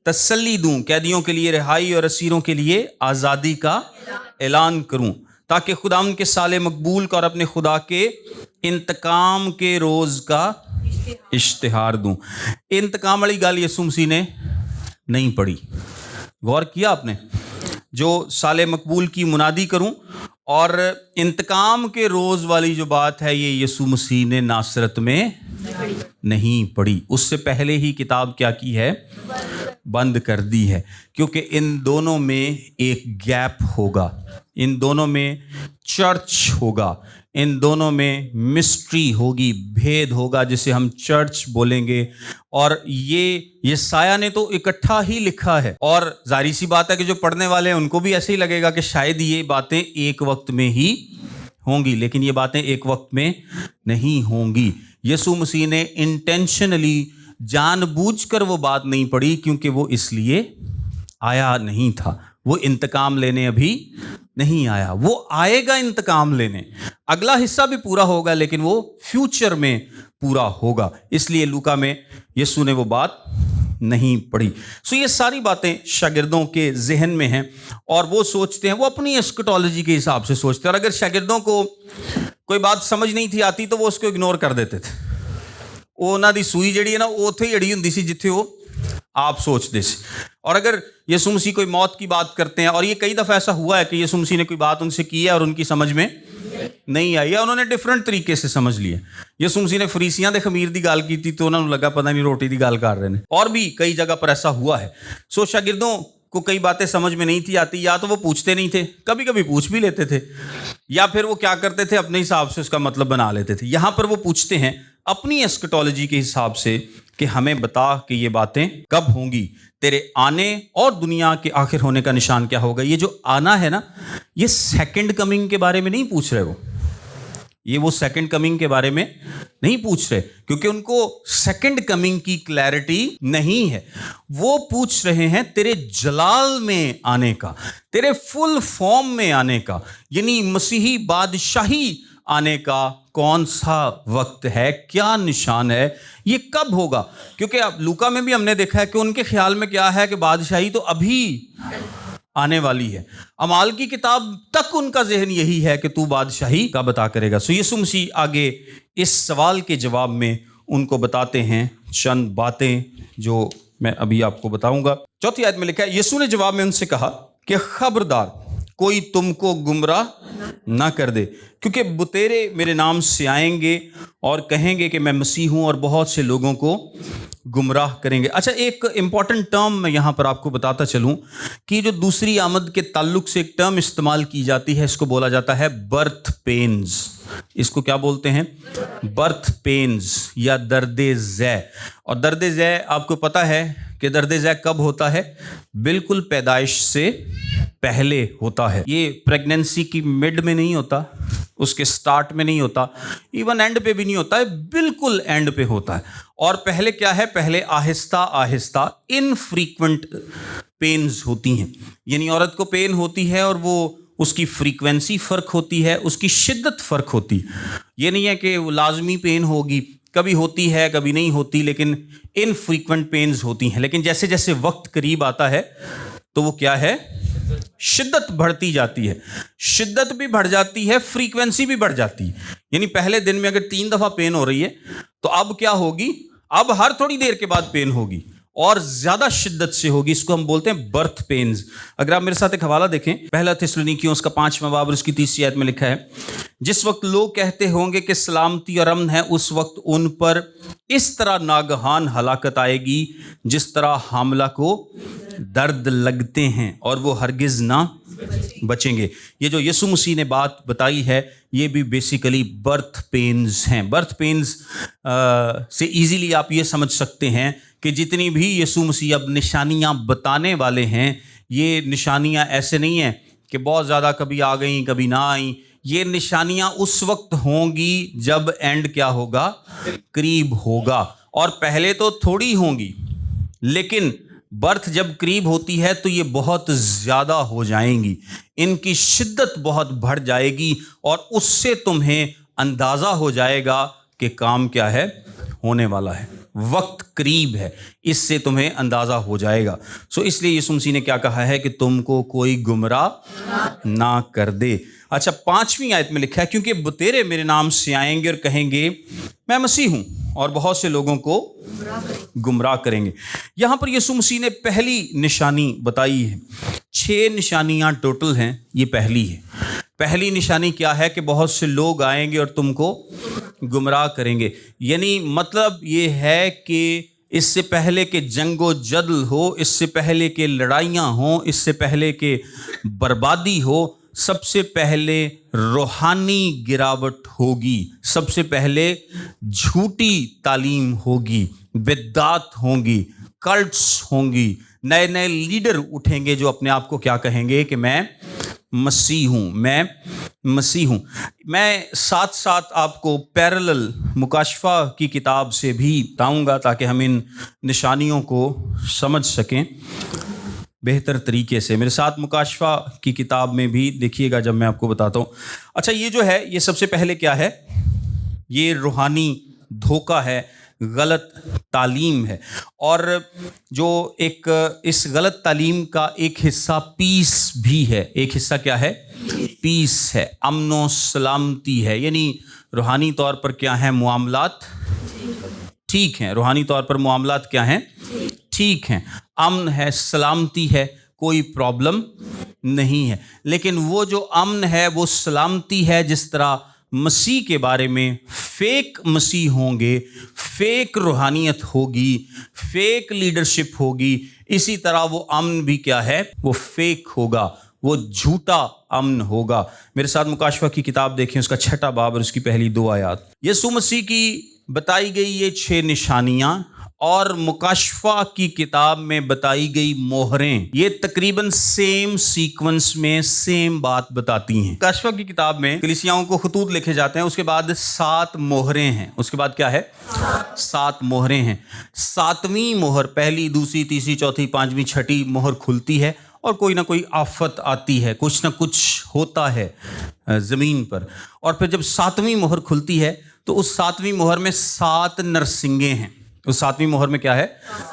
तसल्ली दूं, कैदियों के लिए रिहाई और असीरों के लिए आज़ादी का ऐलान करूं, ताकि खुदावंद के साले मकबूल का और अपने खुदा के इंतकाम के रोज़ का इश्तिहार दूं। इंतकाम वाली गाल यीशु मसीह ने नहीं पढ़ी। गौर किया आपने? जो साले मकबूल की मुनादी करूं और इंतकाम के रोज़ वाली जो बात है, ये यीशु मसीह ने नासरत में नहीं पढ़ी। उससे पहले ही किताब क्या की है, बंद कर दी है, क्योंकि इन दोनों में एक गैप होगा, इन दोनों में चर्च होगा, इन दोनों में मिस्ट्री होगी, भेद होगा, जिसे हम चर्च बोलेंगे। और ये यसाया ने तो इकट्ठा ही लिखा है, और जाहिर सी बात है कि जो पढ़ने वाले हैं उनको भी ऐसे ही लगेगा कि शायद ये बातें एक वक्त में ही होंगी, लेकिन ये बातें एक वक्त में नहीं होंगी। यीशु मसीह ने इंटेंशनली, जानबूझकर वो बात नहीं पढ़ी, क्योंकि वो इसलिए आया नहीं था। वो इंतकाम लेने अभी नहीं आया, वो आएगा इंतकाम लेने। अगला हिस्सा भी पूरा होगा, लेकिन वो फ्यूचर में पूरा होगा। इसलिए लूका में यीशु ने वो बात नहीं पढ़ी। सो ये सारी बातें शागिर्दों के जहन में हैं, और वो सोचते हैं, वो अपनी एस्केटोलॉजी के हिसाब से सोचते हैं। और अगर शागिर्दों को कोई बात समझ नहीं थी आती तो वो उसको इग्नोर कर देते थे। वो उन्हां दी सूई जिहड़ी है ना, वो उत्थे ही अड़ी हुंदी सी जिथे वो आप सोचते सी। और अगर यीशु मसीह कोई मौत की बात करते हैं, और ये कई दफ़ा ऐसा हुआ है कि यीशु मसीह ने कोई बात उनसे की है और उनकी समझ में नहीं आई, या उन्होंने डिफरेंट तरीके से समझ लिया। यीशु मसीह ने फरीसियां दे खमीर दी गाल की थी तो उन्होंने लगा पता नहीं रोटी दी गाल कर रहे हैं, और भी कई जगह पर ऐसा हुआ है। सो शागिर्दों को कई बातें समझ में नहीं थी आती, या तो वो पूछते नहीं थे, कभी कभी पूछ भी लेते थे, या फिर वो क्या करते थे, अपने हिसाब से उसका मतलब बना लेते थे। यहाँ पर वो पूछते हैं अपनी एस्केटोलॉजी के हिसाब से कि हमें बता कि ये बातें कब होंगी, तेरे आने और दुनिया के आखिर होने का निशान क्या होगा। ये जो आना है ना, ये सेकंड कमिंग के बारे में नहीं पूछ रहे वो सेकंड कमिंग के बारे में नहीं पूछ रहे, क्योंकि उनको सेकंड कमिंग की क्लैरिटी नहीं है। वो पूछ रहे हैं तेरे जलाल में आने का, तेरे फुल फॉर्म में आने का, यानी मसीही बादशाही आने का कौन सा वक्त है, क्या निशान है, ये कब होगा। क्योंकि अब लूका में भी हमने देखा है कि उनके ख्याल में क्या है कि बादशाही तो अभी आने वाली है। अमाल की किताब तक उनका जहन यही है कि तू बादशाही का बता करेगा। सो यीशु मसीह आगे इस सवाल के जवाब में उनको बताते हैं चंद बातें जो मैं अभी आपको बताऊंगा। 4 आयत में लिखा है, यीशु ने जवाब में उनसे कहा कि खबरदार कोई तुमको गुमराह ना कर दे, क्योंकि बुतेरे मेरे नाम से आएंगे और कहेंगे कि मैं मसीह हूं, और बहुत से लोगों को गुमराह करेंगे। अच्छा, एक इम्पॉर्टेंट टर्म मैं यहाँ पर आपको बताता चलूँ कि जो दूसरी आमद के ताल्लुक से एक टर्म इस्तेमाल की जाती है, इसको बोला जाता है बर्थ पेन्स। इसको क्या बोलते हैं? बर्थ पेन्स या दर्द ज़ै। और दर्द ज़ै आपको पता है कि दर्द ज़ै कब होता है? बिल्कुल पैदाइश से पहले होता है। ये प्रेगनेंसी की मिड में नहीं होता, उसके स्टार्ट में नहीं होता, इवन एंड पे भी नहीं होता है, बिल्कुल एंड पे होता है। और पहले क्या है? पहले आहिस्ता आहिस्ता इनफ्रीक्वेंट पेन्स होती हैं, यानी औरत को पेन होती है और वो उसकी फ्रीक्वेंसी फ़र्क होती है, उसकी शिद्दत फ़र्क होती है। ये नहीं है कि वो लाजमी पेन होगी, कभी होती है कभी नहीं होती, लेकिन इनफ्रीक्वेंट पेन्स होती हैं। लेकिन जैसे जैसे वक्त करीब आता है तो वो क्या है? शिद्दत बढ़ती जाती है, शिद्दत भी बढ़ जाती है, फ्रीक्वेंसी भी बढ़ जाती है। यानी पहले दिन में अगर 3 दफ़ा पेन हो रही है तो अब क्या होगी? अब हर थोड़ी देर के बाद पेन होगी और ज़्यादा शिद्दत से होगी। इसको हम बोलते हैं बर्थ पेन्स। अगर आप मेरे साथ एक हवाला देखें, पहला थिस्सलुनीकियों उसका 5वां बाब और उसकी 30वीं आयत में लिखा है, जिस वक्त लोग कहते होंगे कि सलामती और अमन है, उस वक्त उन पर इस तरह नागहान हलाकत आएगी जिस तरह हामला को दर्द लगते हैं और वो हरगिज़ ना बचेंगे। ये जो यीशु मसीह ने बात बताई है ये भी बेसिकली बर्थ पेन्स हैं। बर्थ पेन्स से इजीली आप ये समझ सकते हैं कि जितनी भी यीशु मसीह अब निशानियां बताने वाले हैं, ये निशानियां ऐसे नहीं हैं कि बहुत ज़्यादा कभी आ गई कभी ना आई। ये निशानियां उस वक्त होंगी जब एंड क्या होगा? करीब होगा। और पहले तो थोड़ी होंगी, लेकिन बर्थ जब करीब होती है तो ये बहुत ज़्यादा हो जाएंगी, इनकी शिद्दत बहुत बढ़ जाएगी और उससे तुम्हें अंदाज़ा हो जाएगा कि काम क्या है? होने वाला है, वक्त करीब है, इससे तुम्हें अंदाज़ा हो जाएगा। सो इसलिए यीशु मसीह ने क्या कहा है कि तुमको कोई गुमराह ना कर दे। अच्छा, 5वीं आयत में लिखा है, क्योंकि बतेरे मेरे नाम से आएंगे और कहेंगे मैं मसीह हूँ और बहुत से लोगों को गुमराह करेंगे। यहाँ पर यीशु मसीह ने पहली निशानी बताई है। 6 निशानियाँ टोटल हैं, ये पहली है। पहली निशानी क्या है? कि बहुत से लोग आएंगे और तुमको गुमराह करेंगे। यानी मतलब ये है कि इससे पहले कि जंगो जदल हो, इससे पहले कि लड़ाइयाँ हों, इससे पहले कि बर्बादी हो, सबसे पहले रूहानी गिरावट होगी, सबसे पहले झूठी तालीम होगी, बिद्दात होंगी, कल्ट्स होंगी, नए नए लीडर उठेंगे जो अपने आप को क्या कहेंगे कि मैं मसीह हूँ, मैं मसीह हूँ। मैं साथ साथ आपको पैरेलल मुकाशफा की किताब से भी बताऊँगा ताकि हम इन निशानियों को समझ सकें बेहतर तरीके से। मेरे साथ मुकाशफा की किताब में भी देखिएगा जब मैं आपको बताता हूँ। अच्छा, ये जो है ये सबसे पहले क्या है? ये रूहानी धोखा है, गलत तालीम है। और जो एक इस गलत तालीम का एक हिस्सा पीस भी है। एक हिस्सा क्या है? पीस है, अमनो सलामती है। यानी रूहानी तौर पर क्या है? मुआमलात ठीक हैं। रूहानी तौर पर मुआमलात क्या हैं? ठीक हैं, अमन है, सलामती है, कोई प्रॉब्लम नहीं है। लेकिन वो जो अमन है, वो सलामती है, जिस तरह मसीह के बारे में फेक मसीह होंगे, फेक रूहानियत होगी, फेक लीडरशिप होगी, इसी तरह वो अमन भी क्या है? वो फेक होगा, वो झूठा अमन होगा। मेरे साथ मुकाशफा की किताब देखें, उसका 6वां बाब और उसकी पहली 2 आयत। यीशु मसीह की बताई गई ये 6 निशानियां और मुकाशफा की किताब में बताई गई मोहरें, ये तकरीबन सेम सीक्वेंस में सेम बात बताती हैं। मुकाशफा की किताब में कलीसियाओं को खतूत लिखे जाते हैं, उसके बाद 7 मोहरें हैं। उसके बाद क्या है? 7 मोहरें हैं। 7वीं मोहर, पहली, दूसरी, तीसरी, चौथी, 5वीं, 6ठी मोहर खुलती है और कोई ना कोई आफत आती है, कुछ ना कुछ होता है ज़मीन पर। और फिर जब 7वीं मोहर खुलती है तो उस 7वीं मोहर में 7 नरसिंगे हैं। उस 7वीं मोहर में क्या है?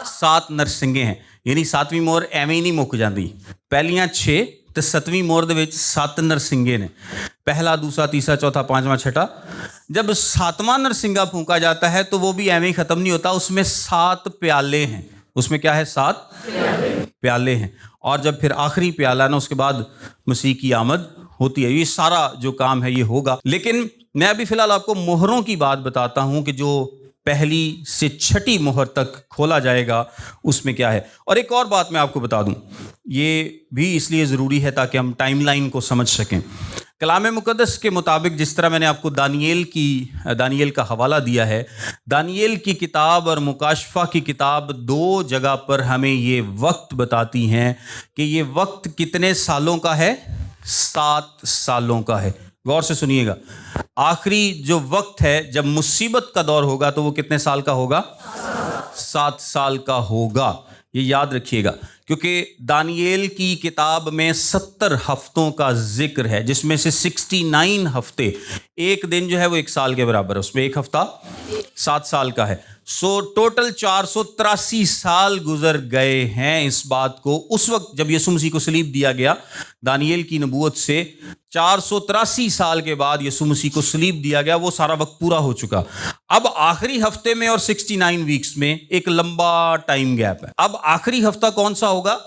7 नरसिंगे हैं। यानी 7वीं मोहर एवं ही नहीं मुक जाती। पहलियां 6 तो 7वीं मोहर दे विच 7 नरसिंगे ने। पहला, दूसरा, तीसरा, चौथा, 5वां, 6ठा। जब 7वां नरसिंगा फूंका जाता है तो वो भी एवं ही खत्म नहीं होता, उसमें 7 प्याले हैं। उसमें क्या है? 7 प्याले हैं। और जब फिर आखिरी प्याला ना, उसके बाद मसीह की आमद होती है। ये सारा जो काम है ये होगा। लेकिन मैं अभी फिलहाल आपको मोहरों की बात बताता हूं कि जो पहली से छठी मोहर तक खोला जाएगा, उसमें क्या है। और एक और बात मैं आपको बता दूं, ये भी इसलिए ज़रूरी है ताकि हम टाइमलाइन को समझ सकें। कलाम मुक़द्दस के मुताबिक, जिस तरह मैंने आपको दानियेल का हवाला दिया है, दानियेल की किताब और मुकाशफा की किताब दो जगह पर हमें ये वक्त बताती हैं कि ये वक्त कितने सालों का है, 7 सालों का है। गौर से सुनिएगा, आखिरी जो वक्त है जब मुसीबत का दौर होगा तो वो कितने साल का होगा, 7 साल का होगा। ये याद रखिएगा, क्योंकि दानियेल की किताब में 70 हफ्तों का जिक्र है, जिसमें से 69 हफ्ते, एक दिन जो है वो 1 साल के बराबर है, उसमें एक हफ्ता 7 साल का है। सो टोटल 483 साल गुजर गए हैं इस बात को। उस वक्त जब यीशु मसीह को सलीब दिया गया, दानियेल की नबूवत से 483 साल के बाद यीशु मसीह को सलीब दिया गया, वो सारा वक्त पूरा हो चुका। अब आखिरी हफ्ते में और 69 वीक्स में एक लंबा टाइम गैप है। अब आखिरी हफ्ता कौन सा होगा,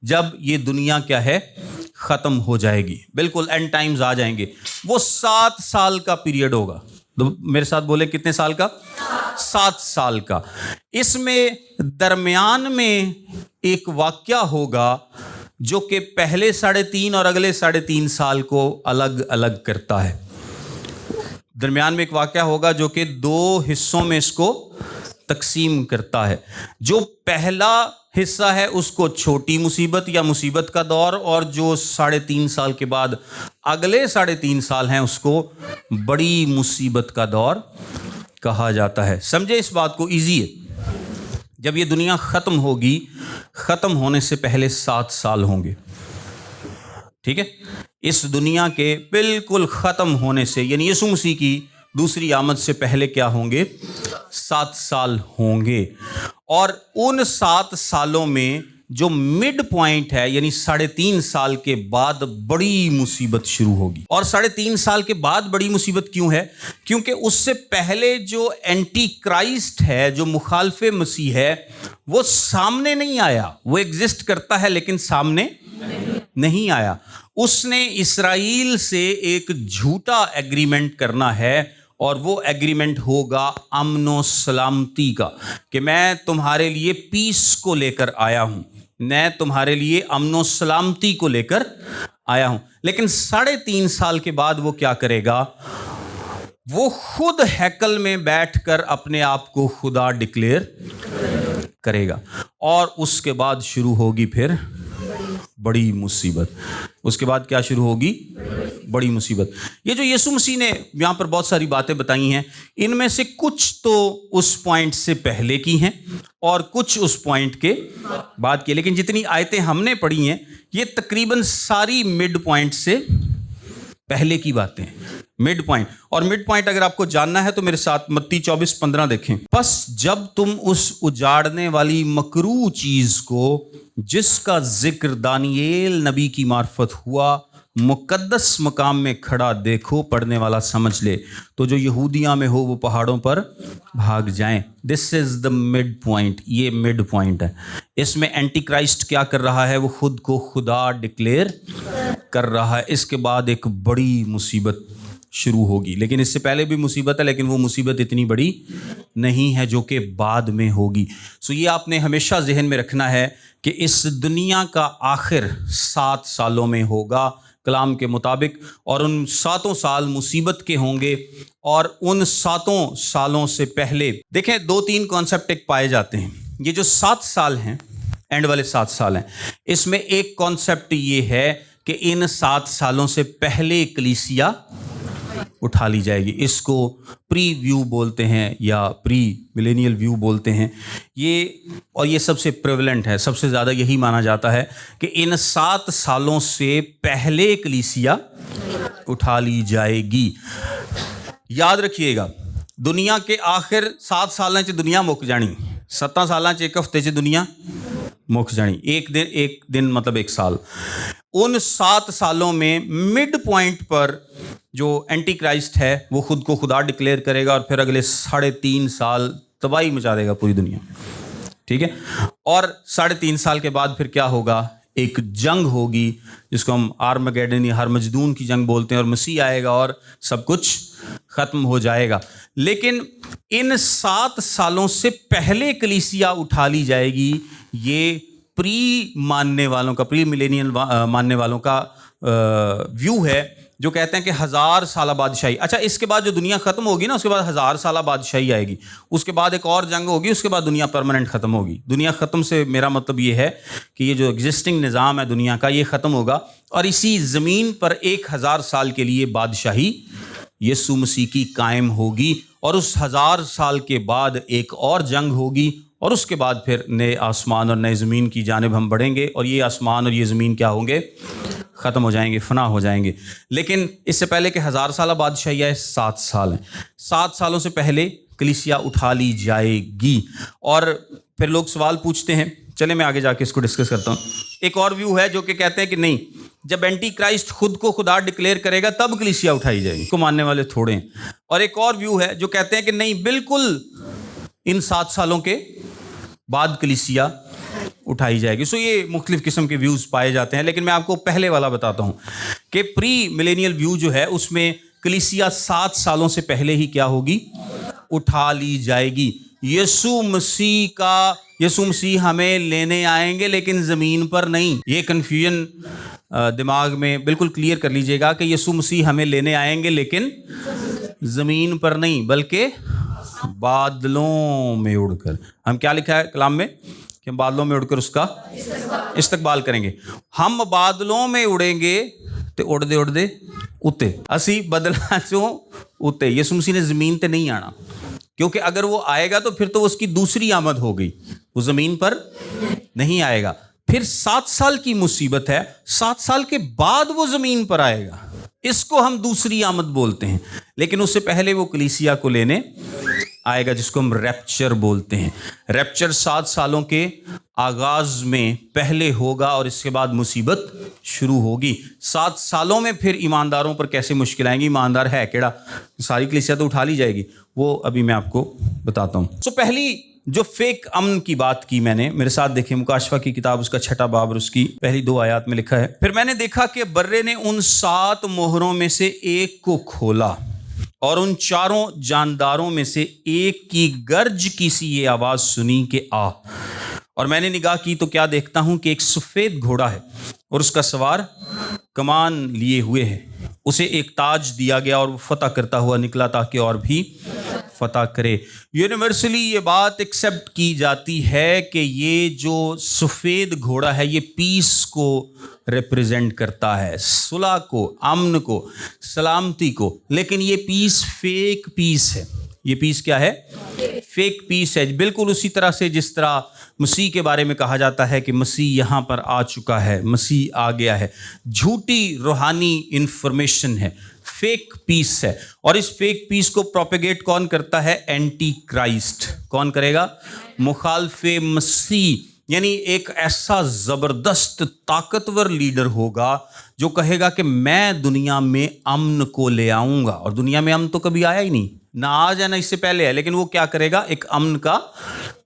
जब ये दुनिया क्या है, खत्म हो जाएगी, बिल्कुल एंड टाइम्स आ जाएंगे। वो 7 साल का पीरियड होगा। तो मेरे साथ बोले, कितने साल का, 7 साल का। इसमें दरमियान में एक वाक्या होगा जो कि पहले 3.5 और अगले 3.5 साल को अलग अलग करता है। दरमियान में एक वाक्या होगा जो कि 2 हिस्सों में इसको तकसीम करता है। जो पहला हिस्सा है उसको छोटी मुसीबत या मुसीबत का दौर, और जो 3.5 साल के बाद अगले 3.5 साल हैं उसको बड़ी मुसीबत का दौर कहा जाता है। समझे इस बात को, ईजी है। जब ये दुनिया ख़त्म होगी, ख़त्म होने से पहले 7 साल होंगे, ठीक है। इस दुनिया के बिल्कुल ख़त्म होने से, यानी यीशु मसीह की दूसरी आमद से पहले क्या होंगे, 7 साल होंगे। और उन 7 सालों में जो मिड पॉइंट है, यानी 3.5 साल के बाद बड़ी मुसीबत शुरू होगी। और 3.5 साल के बाद बड़ी मुसीबत क्यों है, क्योंकि उससे पहले जो एंटी क्राइस्ट है, जो मुखालफे मसीह है, वो सामने नहीं आया। वो एग्जिस्ट करता है लेकिन सामने नहीं आया। उसने इसराइल से एक झूठा एग्रीमेंट करना है, और वो एग्रीमेंट होगा अमनो सलामती का, कि मैं तुम्हारे लिए पीस को लेकर आया हूं, मैं तुम्हारे लिए अमनो सलामती को लेकर आया हूं। लेकिन 3.5 साल के बाद वो क्या करेगा, वो खुद हैकल में बैठकर अपने आप को खुदा डिक्लेयर करेगा, और उसके बाद शुरू होगी फिर बड़ी मुसीबत। उसके बाद क्या शुरू होगी, बड़ी मुसीबत। ये जो यीशु मसीह ने यहाँ पर बहुत सारी बातें बताई हैं, इनमें से कुछ तो उस पॉइंट से पहले की हैं और कुछ उस पॉइंट के बाद की। लेकिन जितनी आयतें हमने पढ़ी हैं, ये तकरीबन सारी मिड पॉइंट से पहले की बातें हैं, मिड पॉइंट। और मिड पॉइंट अगर आपको जानना है तो मेरे साथ मत्ती 24:15 देखें। बस जब तुम उस उजाड़ने वाली मकरू चीज को, जिसका जिक्र दानियेल नबी की मार्फत हुआ, मुकद्दस मकाम में खड़ा देखो, पढ़ने वाला समझ ले, तो जो यहूदिया में हो वो पहाड़ों पर भाग जाएं। This is the mid point, ये मिड पॉइंट है। इसमें एंटी क्राइस्ट क्या कर रहा है, वो खुद को खुदा डिक्लेयर कर रहा है। इसके बाद एक बड़ी मुसीबत शुरू होगी, लेकिन इससे पहले भी मुसीबत है, लेकिन वो मुसीबत इतनी बड़ी नहीं है जो कि बाद में होगी। सो ये आपने हमेशा जहन में रखना है कि इस दुनिया का आखिर 7 सालों में होगा कलाम के मुताबिक, और उन 7 साल मुसीबत के होंगे। और उन 7 सालों से पहले देखें 2-3 कॉन्सेप्ट एक पाए जाते हैं। ये जो 7 साल हैं, एंड वाले 7 साल हैं, इसमें एक कॉन्सेप्ट ये है कि इन 7 सालों से पहले कलीसिया उठा ली जाएगी। इसको प्री व्यू बोलते हैं या प्री मिलेनियल व्यू बोलते हैं ये सबसे प्रेवलेंट है, सबसे ज़्यादा यही माना जाता है कि इन 7 सालों से पहले कलीसिया उठा ली जाएगी। याद रखिएगा, दुनिया के आखिर 7 सालों च दुनिया मुक जानी, 7 सालों च 1 हफ्ते च दुनिया मुक जानी। एक दिन मतलब 1 साल। उन 7 सालों में मिड पॉइंट पर जो एंटी क्राइस्ट है वो खुद को खुदा डिक्लेयर करेगा, और फिर अगले 3.5 साल तबाही मचा देगा पूरी दुनिया, ठीक है। और 3.5 साल के बाद फिर क्या होगा, ایک جنگ ہوگی جس کو ہم آرمگیڈن یا ہرمجدون کی جنگ بولتے ہیں, اور مسیح آئے گا اور سب کچھ ختم ہو جائے گا. لیکن ان 7 سالوں سے پہلے کلیسیا اٹھا لی جائے گی. یہ پری ماننے والوں کا, پری ملینین ماننے والوں کا ویو ہے, جو کہتے ہیں کہ 1000 سالہ بادشاہی. اچھا, اس کے بعد جو دنیا ختم ہوگی نا, اس کے بعد 1000 سالہ بادشاہی آئے گی. اس کے بعد ایک اور جنگ ہوگی, اس کے بعد دنیا پرماننٹ ختم ہوگی. دنیا ختم سے میرا مطلب یہ ہے کہ یہ جو ایگزسٹنگ نظام ہے دنیا کا, یہ ختم ہوگا, اور اسی زمین پر 1000 سال کے لیے بادشاہی یسوع مسیح کی قائم ہوگی. اور اس 1000 سال کے بعد ایک اور جنگ ہوگی, اور اس کے بعد پھر نئے آسمان اور نئے زمین کی جانب ہم بڑھیں گے, اور یہ آسمان اور یہ زمین کیا ہوں گے, ختم ہو جائیں گے, فنا ہو جائیں گے. لیکن اس سے پہلے کہ 1000 سالہ بادشاہی ہے, 7 سال ہیں. 7 سالوں سے پہلے کلیسیا اٹھا لی جائے گی. اور پھر لوگ سوال پوچھتے ہیں, چلیں میں آگے جا کے اس کو ڈسکس کرتا ہوں. ایک اور ویو ہے جو کہ کہتے ہیں کہ نہیں, جب اینٹی کرائسٹ خود کو خدا ڈکلیئر کرے گا تب کلیسیا اٹھائی جائے گی. کو ماننے والے تھوڑے ہیں. اور ایک اور ویو ہے جو کہتے ہیں کہ نہیں, بالکل ان 7 سالوں کے بعد کلیسیا اٹھائی جائے گی. سو یہ مختلف قسم کے ویوز پائے جاتے ہیں, لیکن میں آپ کو پہلے والا بتاتا ہوں کہ پری ملینیل ویو جو ہے اس میں کلیسیا 7 سالوں سے پہلے ہی کیا ہوگی, اٹھا لی جائے گی. یسوع مسیح ہمیں لینے آئیں گے لیکن زمین پر نہیں. یہ کنفیوژن دماغ میں بالکل کلیئر کر لیجئے گا کہ یسوع مسیح ہمیں لینے آئیں گے لیکن زمین پر نہیں, بلکہ بادلوں میں اڑ کر. ہم کیا لکھا ہے کلام میں کہ ہم بادلوں میں اڑ کر اس کا استقبال کریں گے. ہم بادلوں میں اڑیں گے تو اڑدے اڑدے اتے اسی بدلا چوں اتے. یسوع مسیح نے زمین تے نہیں آنا, کیونکہ اگر وہ آئے گا تو پھر تو اس کی دوسری آمد ہو گئی, وہ زمین پر نہیں آئے گا. پھر 7 سال کی مصیبت ہے, 7 سال کے بعد وہ زمین پر آئے گا, اس کو ہم دوسری آمد بولتے ہیں. لیکن اس سے پہلے وہ کلیسیا کو لینے آئے گا, جس کو ہم ریپچر بولتے ہیں. ریپچر 7 سالوں کے آغاز میں پہلے ہوگا, اور اس کے بعد مصیبت شروع ہوگی. 7 سالوں میں پھر ایمانداروں پر کیسے مشکل آئیں گی. ایماندار ہے کیڑا, ساری کلیسیا تو اٹھا لی جائے گی, وہ ابھی میں آپ کو بتاتا ہوں. سو پہلی جو فیک امن کی بات کی میں نے, میرے ساتھ دیکھیں مکاشفہ کی کتاب اس کا 6 باب اور اس کی پہلی 2 آیات میں لکھا ہے, پھر میں نے دیکھا کہ برے نے ان 7 مہروں میں سے ایک کو کھولا, اور ان 4 جانداروں میں سے ایک کی گرج کی سی یہ آواز سنی کہ آ. اور میں نے نگاہ کی تو کیا دیکھتا ہوں کہ ایک سفید گھوڑا ہے, اور اس کا سوار کمان لیے ہوئے ہے. اسے ایک تاج دیا گیا, اور وہ فتح کرتا ہوا نکلا تاکہ اور بھی فتح کرے. یونیورسلی یہ بات ایکسیپٹ کی جاتی ہے کہ یہ جو سفید گھوڑا ہے یہ پیس کو ریپریزنٹ کرتا ہے, صلح کو, امن کو, سلامتی کو. لیکن یہ پیس فیک پیس ہے. یہ پیس کیا ہے؟ فیک پیس ہے. بالکل اسی طرح سے جس طرح مسیح کے بارے میں کہا جاتا ہے کہ مسیح یہاں پر آ چکا ہے, مسیح آ گیا ہے. جھوٹی روحانی انفارمیشن ہے, فیک پیس ہے. اور اس فیک پیس کو پروپیگیٹ کون کرتا ہے؟ Antichrist. کون کرے گا؟ مخالف مسیح. یعنی ایک ایسا زبردست طاقتور لیڈر ہوگا جو کہے گا کہ میں دنیا میں امن کو لے آؤں گا. اور دنیا میں امن تو کبھی آیا ہی نہیں, نہ آج ہے نہ اس سے پہلے ہے. لیکن وہ کیا کرے گا؟ ایک امن کا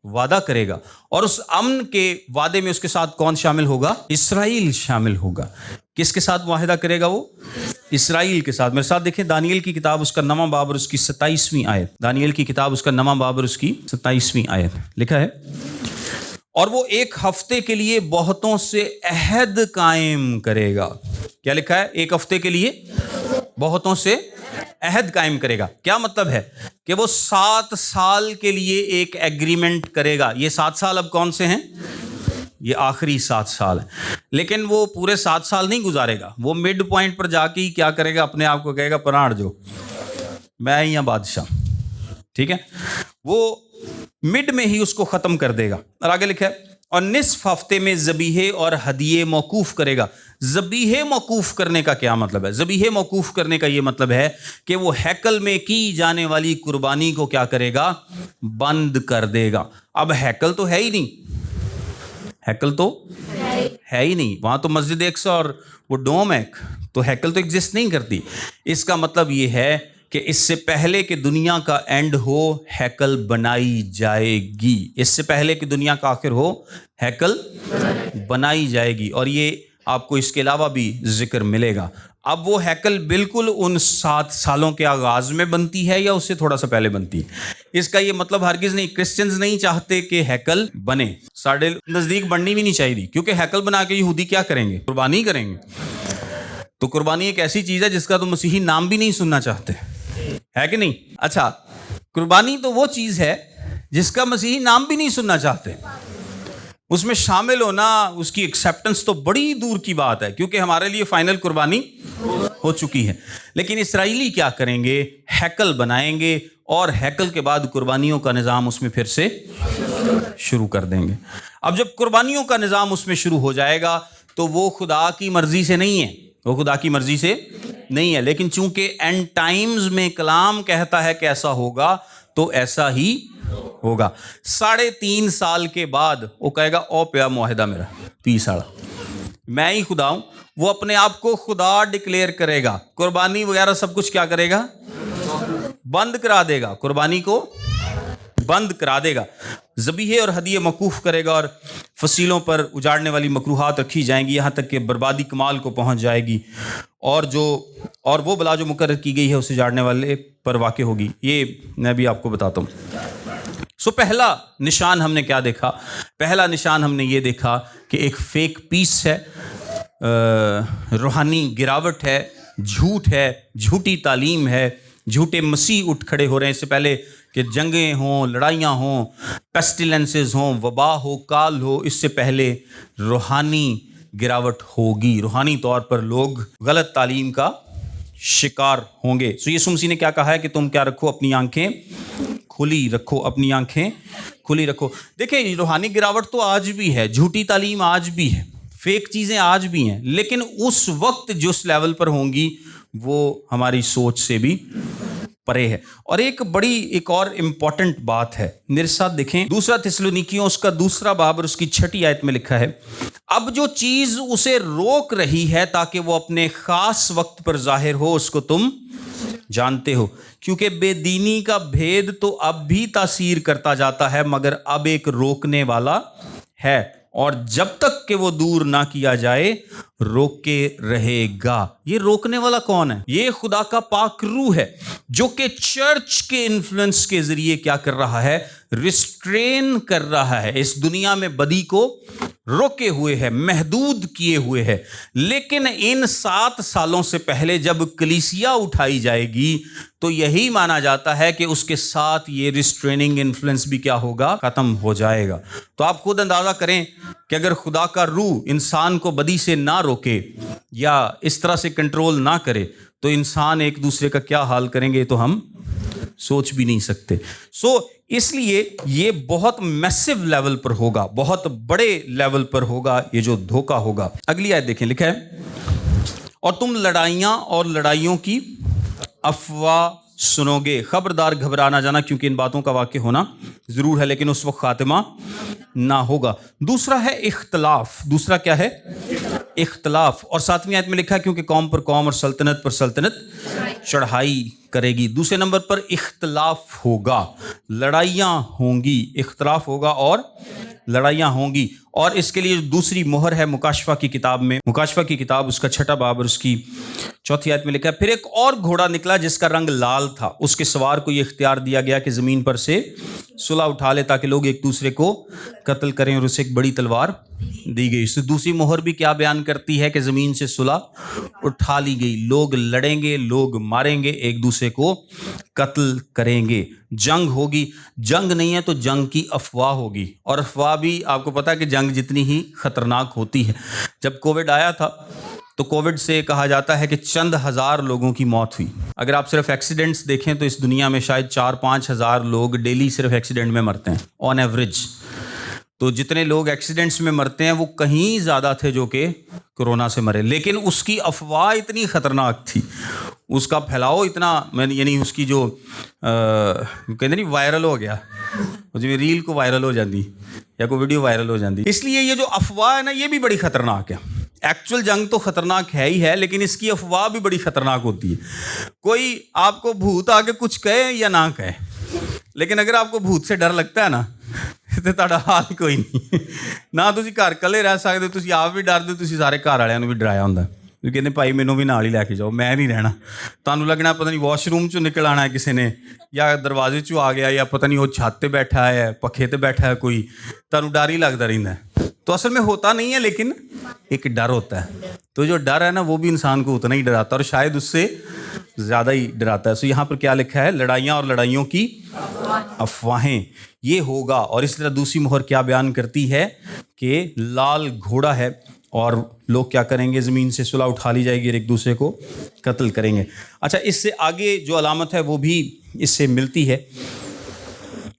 وعدہ کرے گا. اور اس امن کے وعدے میں اس کے ساتھ کون شامل ہوگا؟ اسرائیل شامل ہوگا. کس کے ساتھ معاہدہ کرے گا وہ؟ اسرائیل کے ساتھ. میرے ساتھ دیکھیں دانیل کی کتاب اس کا 9واں باب اور اس کی 27ویں آیت. دانیل کی کتاب اس کا 9واں باب اور اس کی 27ویں آیت لکھا ہے, اور وہ 1 ہفتے کے لیے بہتوں سے عہد قائم کرے گا. کیا لکھا ہے؟ 1 ہفتے کے لیے بہتوں سے عہد قائم کرے گا. کیا مطلب ہے؟ کہ وہ 7 سال کے لیے ایک ایگریمنٹ کرے گا. یہ 7 سال اب کون سے ہیں؟ یہ آخری 7 سال ہیں. لیکن وہ پورے 7 سال نہیں گزارے گا. وہ مڈ پوائنٹ پر جا کے ہی کیا کرے گا؟ اپنے آپ کو کہے گا پناڑ جو میں ہی ہوں بادشاہ. ٹھیک ہے, وہ مڈ میں ہی اس کو ختم کر دے گا. اور آگے لکھا ہے, اور نصف ہفتے میں ذبیحے اور ہدیے موقوف کرے گا. ذبیحے موقوف کرنے کا کیا مطلب ہے؟ ذبیحے موقوف کرنے کا یہ مطلب ہے کہ وہ ہیکل میں کی جانے والی قربانی کو کیا کرے گا؟ بند کر دے گا. اب ہیکل تو ہے ہی نہیں, ہیکل تو ہے ہی نہیں. وہاں تو مسجد 100 اور وہ ڈوم ایک, تو ہیکل تو ایگزسٹ نہیں کرتی. اس کا مطلب یہ ہے کہ اس سے پہلے کہ دنیا کا اینڈ ہو ہیکل بنائی جائے گی. اس سے پہلے کہ دنیا کا آخر ہو ہیکل بنائی جائے گی. اور یہ آپ کو اس کے علاوہ بھی ذکر ملے گا. اب وہ ہیکل بالکل ان 7 سالوں کے آغاز میں بنتی ہے یا اس سے تھوڑا سا پہلے بنتی ہے؟ اس کا یہ مطلب ہرگز نہیں. کرسچنز نہیں چاہتے کہ ہیکل بنے. ساڑھے نزدیک بننی بھی نہیں چاہیے، کیونکہ ہیکل بنا کے یہودی کیا کریں گے؟ قربانی کریں گے. تو قربانی ایک ایسی چیز ہے جس کا تو مسیحی نام بھی نہیں سننا چاہتے، ہے کہ نہیں؟ اچھا، قربانی تو وہ چیز ہے جس کا مسیحی نام بھی نہیں سننا چاہتے. اس میں شامل ہونا، اس کی ایکسیپٹنس تو بڑی دور کی بات ہے، کیونکہ ہمارے لیے فائنل قربانی ہو چکی ہے. لیکن اسرائیلی کیا کریں گے؟ ہیکل بنائیں گے، اور ہیکل کے بعد قربانیوں کا نظام اس میں پھر سے شروع کر دیں گے. اب جب قربانیوں کا نظام اس میں شروع ہو جائے گا تو وہ خدا کی مرضی سے نہیں ہے، وہ خدا کی مرضی سے نہیں ہے. لیکن چونکہ اینڈ ٹائمز میں کلام کہتا ہے کہ ایسا ہوگا تو ایسا ہی ہوگا. 3.5 سال کے بعد وہ کہے گا او پیا معاہدہ میرا 30 سال میں ہی خدا ہوں. وہ اپنے آپ کو خدا ڈکلیئر کرے گا. قربانی وغیرہ سب کچھ کیا کرے گا؟ بند کرا دے گا. قربانی کو بند کرا دے گا. ذبیحے اور ہدیے موقوف کرے گا، اور فصیلوں پر اجاڑنے والی مکروہات رکھی جائیں گی یہاں تک کہ بربادی کمال کو پہنچ جائے گی، اور وہ بلا جو مقرر کی گئی ہے اسے اجاڑنے والے پر واقع ہوگی. یہ میں بھی آپ کو بتاتا ہوں. پہلا نشان ہم نے کیا دیکھا؟ پہلا نشان ہم نے یہ دیکھا کہ ایک فیک پیس ہے، روحانی گراوٹ ہے، جھوٹ ہے، جھوٹی تعلیم ہے، جھوٹے مسیح اٹھ کھڑے ہو رہے ہیں. اس سے پہلے کہ جنگیں ہوں، لڑائیاں ہوں، پیسٹیلنسز ہوں، وبا ہو، کال ہو، اس سے پہلے روحانی گراوٹ ہوگی. روحانی طور پر لوگ غلط تعلیم کا شکار ہوں گے. یسوع مسیح نے کیا کہا ہے کہ تم کیا رکھو؟ اپنی آنکھیں کھلی رکھو، اپنی آنکھیں کھلی رکھو. دیکھیں، روحانی گراوٹ تو آج بھی ہے، جھوٹی تعلیم آج بھی ہے، فیک چیزیں آج بھی ہیں، لیکن اس وقت جس لیول پر ہوں گی وہ ہماری سوچ سے بھی پرے ہے. اور ایک اور امپورٹنٹ بات ہے، میرے ساتھ دیکھیں 2 تسلونیکیوں اس کا 2 باب اور اس کی 6 آیت میں لکھا ہے، اب جو چیز اسے روک رہی ہے تاکہ وہ اپنے خاص وقت پر ظاہر ہو اس کو تم جانتے ہو، کیونکہ بے دینی کا بھید تو اب بھی تاثیر کرتا جاتا ہے، مگر اب ایک روکنے والا ہے، اور جب تک کہ وہ دور نہ کیا جائے روکے رہے گا. یہ روکنے والا کون ہے؟ یہ خدا کا پاک روح ہے، جو کہ چرچ کے انفلوئنس کے ذریعے کیا کر رہا ہے؟ ریسٹرین کر رہا ہے. اس دنیا میں بدی کو روکے ہوئے ہے، محدود کیے ہوئے ہے. لیکن ان 7 سالوں سے پہلے جب کلیسیا اٹھائی جائے گی تو یہی مانا جاتا ہے کہ اس کے ساتھ یہ ریسٹریننگ انفلوئنس بھی کیا ہوگا؟ ختم ہو جائے گا. تو آپ خود اندازہ کریں کہ اگر خدا کا روح انسان کو بدی سے نہ روکے یا اس طرح سے کنٹرول نہ کرے تو انسان ایک دوسرے کا کیا حال کریں گے تو ہم سوچ بھی نہیں سکتے. اس لیے یہ بہت میسو لیول پر ہوگا، بہت بڑے لیول پر ہوگا یہ جو دھوکہ ہوگا. اگلی آیت دیکھیں، لکھا ہے اور تم لڑائیاں اور لڑائیوں کی افواہ سنو گے، خبردار گھبرانا جانا، کیونکہ ان باتوں کا واقع ہونا ضرور ہے لیکن اس وقت خاتمہ نہ ہوگا. دوسرا ہے اختلاف. دوسرا کیا ہے؟ اختلاف. اور 7ویں آیت میں لکھا ہے کیونکہ قوم پر قوم اور سلطنت پر سلطنت چڑھائی کرے گی. دوسرے نمبر پر اختلاف ہوگا، لڑائیاں ہوں گی، اختلاف ہوگا اور لڑائیاں ہوں گی. اور اس کے لیے دوسری مہر ہے مکاشفہ کی کتاب میں، مکاشفہ کی کتاب اس کا 6 باب اور اس کی 4 آیت میں لکھا ہے پھر ایک اور گھوڑا نکلا جس کا رنگ لال تھا، اس کے سوار کو یہ اختیار دیا گیا کہ زمین پر سے صلح اٹھا لے تاکہ لوگ ایک دوسرے کو قتل کریں، اور اسے ایک بڑی تلوار دی گئی. دوسری مہر بھی کیا بیان کرتی ہے کہ زمین سے صلح اٹھا لی گئی، لوگ لڑیں گے، لوگ ماریں گے، ایک دوسرے کو قتل کریں گے، جنگ ہوگی. جنگ نہیں ہے تو جنگ کی افواہ ہوگی، اور افواہ بھی آپ کو پتا ہے کہ جنگ جتنی ہی خطرناک ہوتی ہے. جب کووڈ آیا تھا تو کووڈ سے کہا جاتا ہے کہ چند ہزار لوگوں کی موت ہوئی. اگر آپ صرف ایکسیڈنٹس دیکھیں تو اس دنیا میں شاید 4-5 ہزار لوگ ڈیلی صرف ایکسیڈنٹ میں مرتے ہیں آن ایوریج. تو جتنے لوگ ایکسیڈنٹس میں مرتے ہیں وہ کہیں زیادہ تھے جو کہ کرونا سے مرے، لیکن اس کی افواہ اتنی خطرناک تھی، اس کا پھیلاؤ اتنا، یعنی اس کی جو کہتے نہیں وائرل ہو گیا، جو ریل کو وائرل ہو جاتی یا کوئی ویڈیو وائرل ہو جاتی. اس لیے یہ جو افواہ ہے نا یہ بھی بڑی خطرناک ہے. ایکچوئل جنگ تو خطرناک ہے ہی ہے، لیکن اس کی افواہ بھی بڑی خطرناک ہوتی ہے. کوئی آپ کو بھوت آ کے کچھ کہے یا نہ کہے، لیکن اگر آپ کو بھوت سے ڈر لگتا ہے نا تو ਤੁਹਾਡਾ ਹਾਲ ਕੋਈ ਨਹੀਂ. ਨਾ ਤੁਸੀਂ ਘਰ ਇਕੱਲੇ ਰਹਿ ਸਕਦੇ, ਤੁਸੀਂ ਆਪ ਵੀ ਡਰਦੇ, ਤੁਸੀਂ ਸਾਰੇ ਘਰ ਵਾਲਿਆਂ ਨੂੰ ਵੀ ਡਰਾਇਆ ਹੁੰਦਾ. ਤੁਸੀਂ ਕਹਿੰਦੇ ਭਾਈ ਮੈਨੂੰ ਵੀ ਨਾਲ ਹੀ ਲੈ ਕੇ ਜਾਓ, ਮੈਂ ਨਹੀਂ ਰਹਿਣਾ. ਤੁਹਾਨੂੰ ਲੱਗਣਾ ਪਤਾ ਨਹੀਂ ਵਾਸ਼ਰੂਮ 'ਚੋਂ ਨਿਕਲ ਆਉਣਾ ਕਿਸੇ ਨੇ, ਜਾਂ ਦਰਵਾਜ਼ੇ 'ਚੋਂ ਆ ਗਿਆ, ਜਾਂ ਪਤਾ ਨਹੀਂ ਉਹ ਛੱਤ 'ਤੇ ਬੈਠਾ ਹੈ, ਪੱਖੇ 'ਤੇ ਬੈਠਾ ہے کوئی. ਤੁਹਾਨੂੰ ਡਰ ہی ਲੱਗਦਾ ਰਹਿੰਦਾ. تو اصل میں ہوتا نہیں ہے، لیکن ایک ڈر ہوتا ہے. تو جو ڈر ہے نا وہ بھی انسان کو اتنا ہی ڈراتا ہے، اور شاید اس سے زیادہ ہی ڈراتا ہے. سو یہاں پر کیا لکھا ہے؟ لڑائیاں اور لڑائیوں کی افواہیں، یہ ہوگا. اور اس طرح دوسری مہر کیا بیان کرتی ہے کہ لال گھوڑا ہے، اور لوگ کیا کریں گے؟ زمین سے صلح اٹھا لی جائے گی اور ایک دوسرے کو قتل کریں گے. اچھا، اس سے آگے جو علامت ہے وہ بھی اس سے ملتی ہے،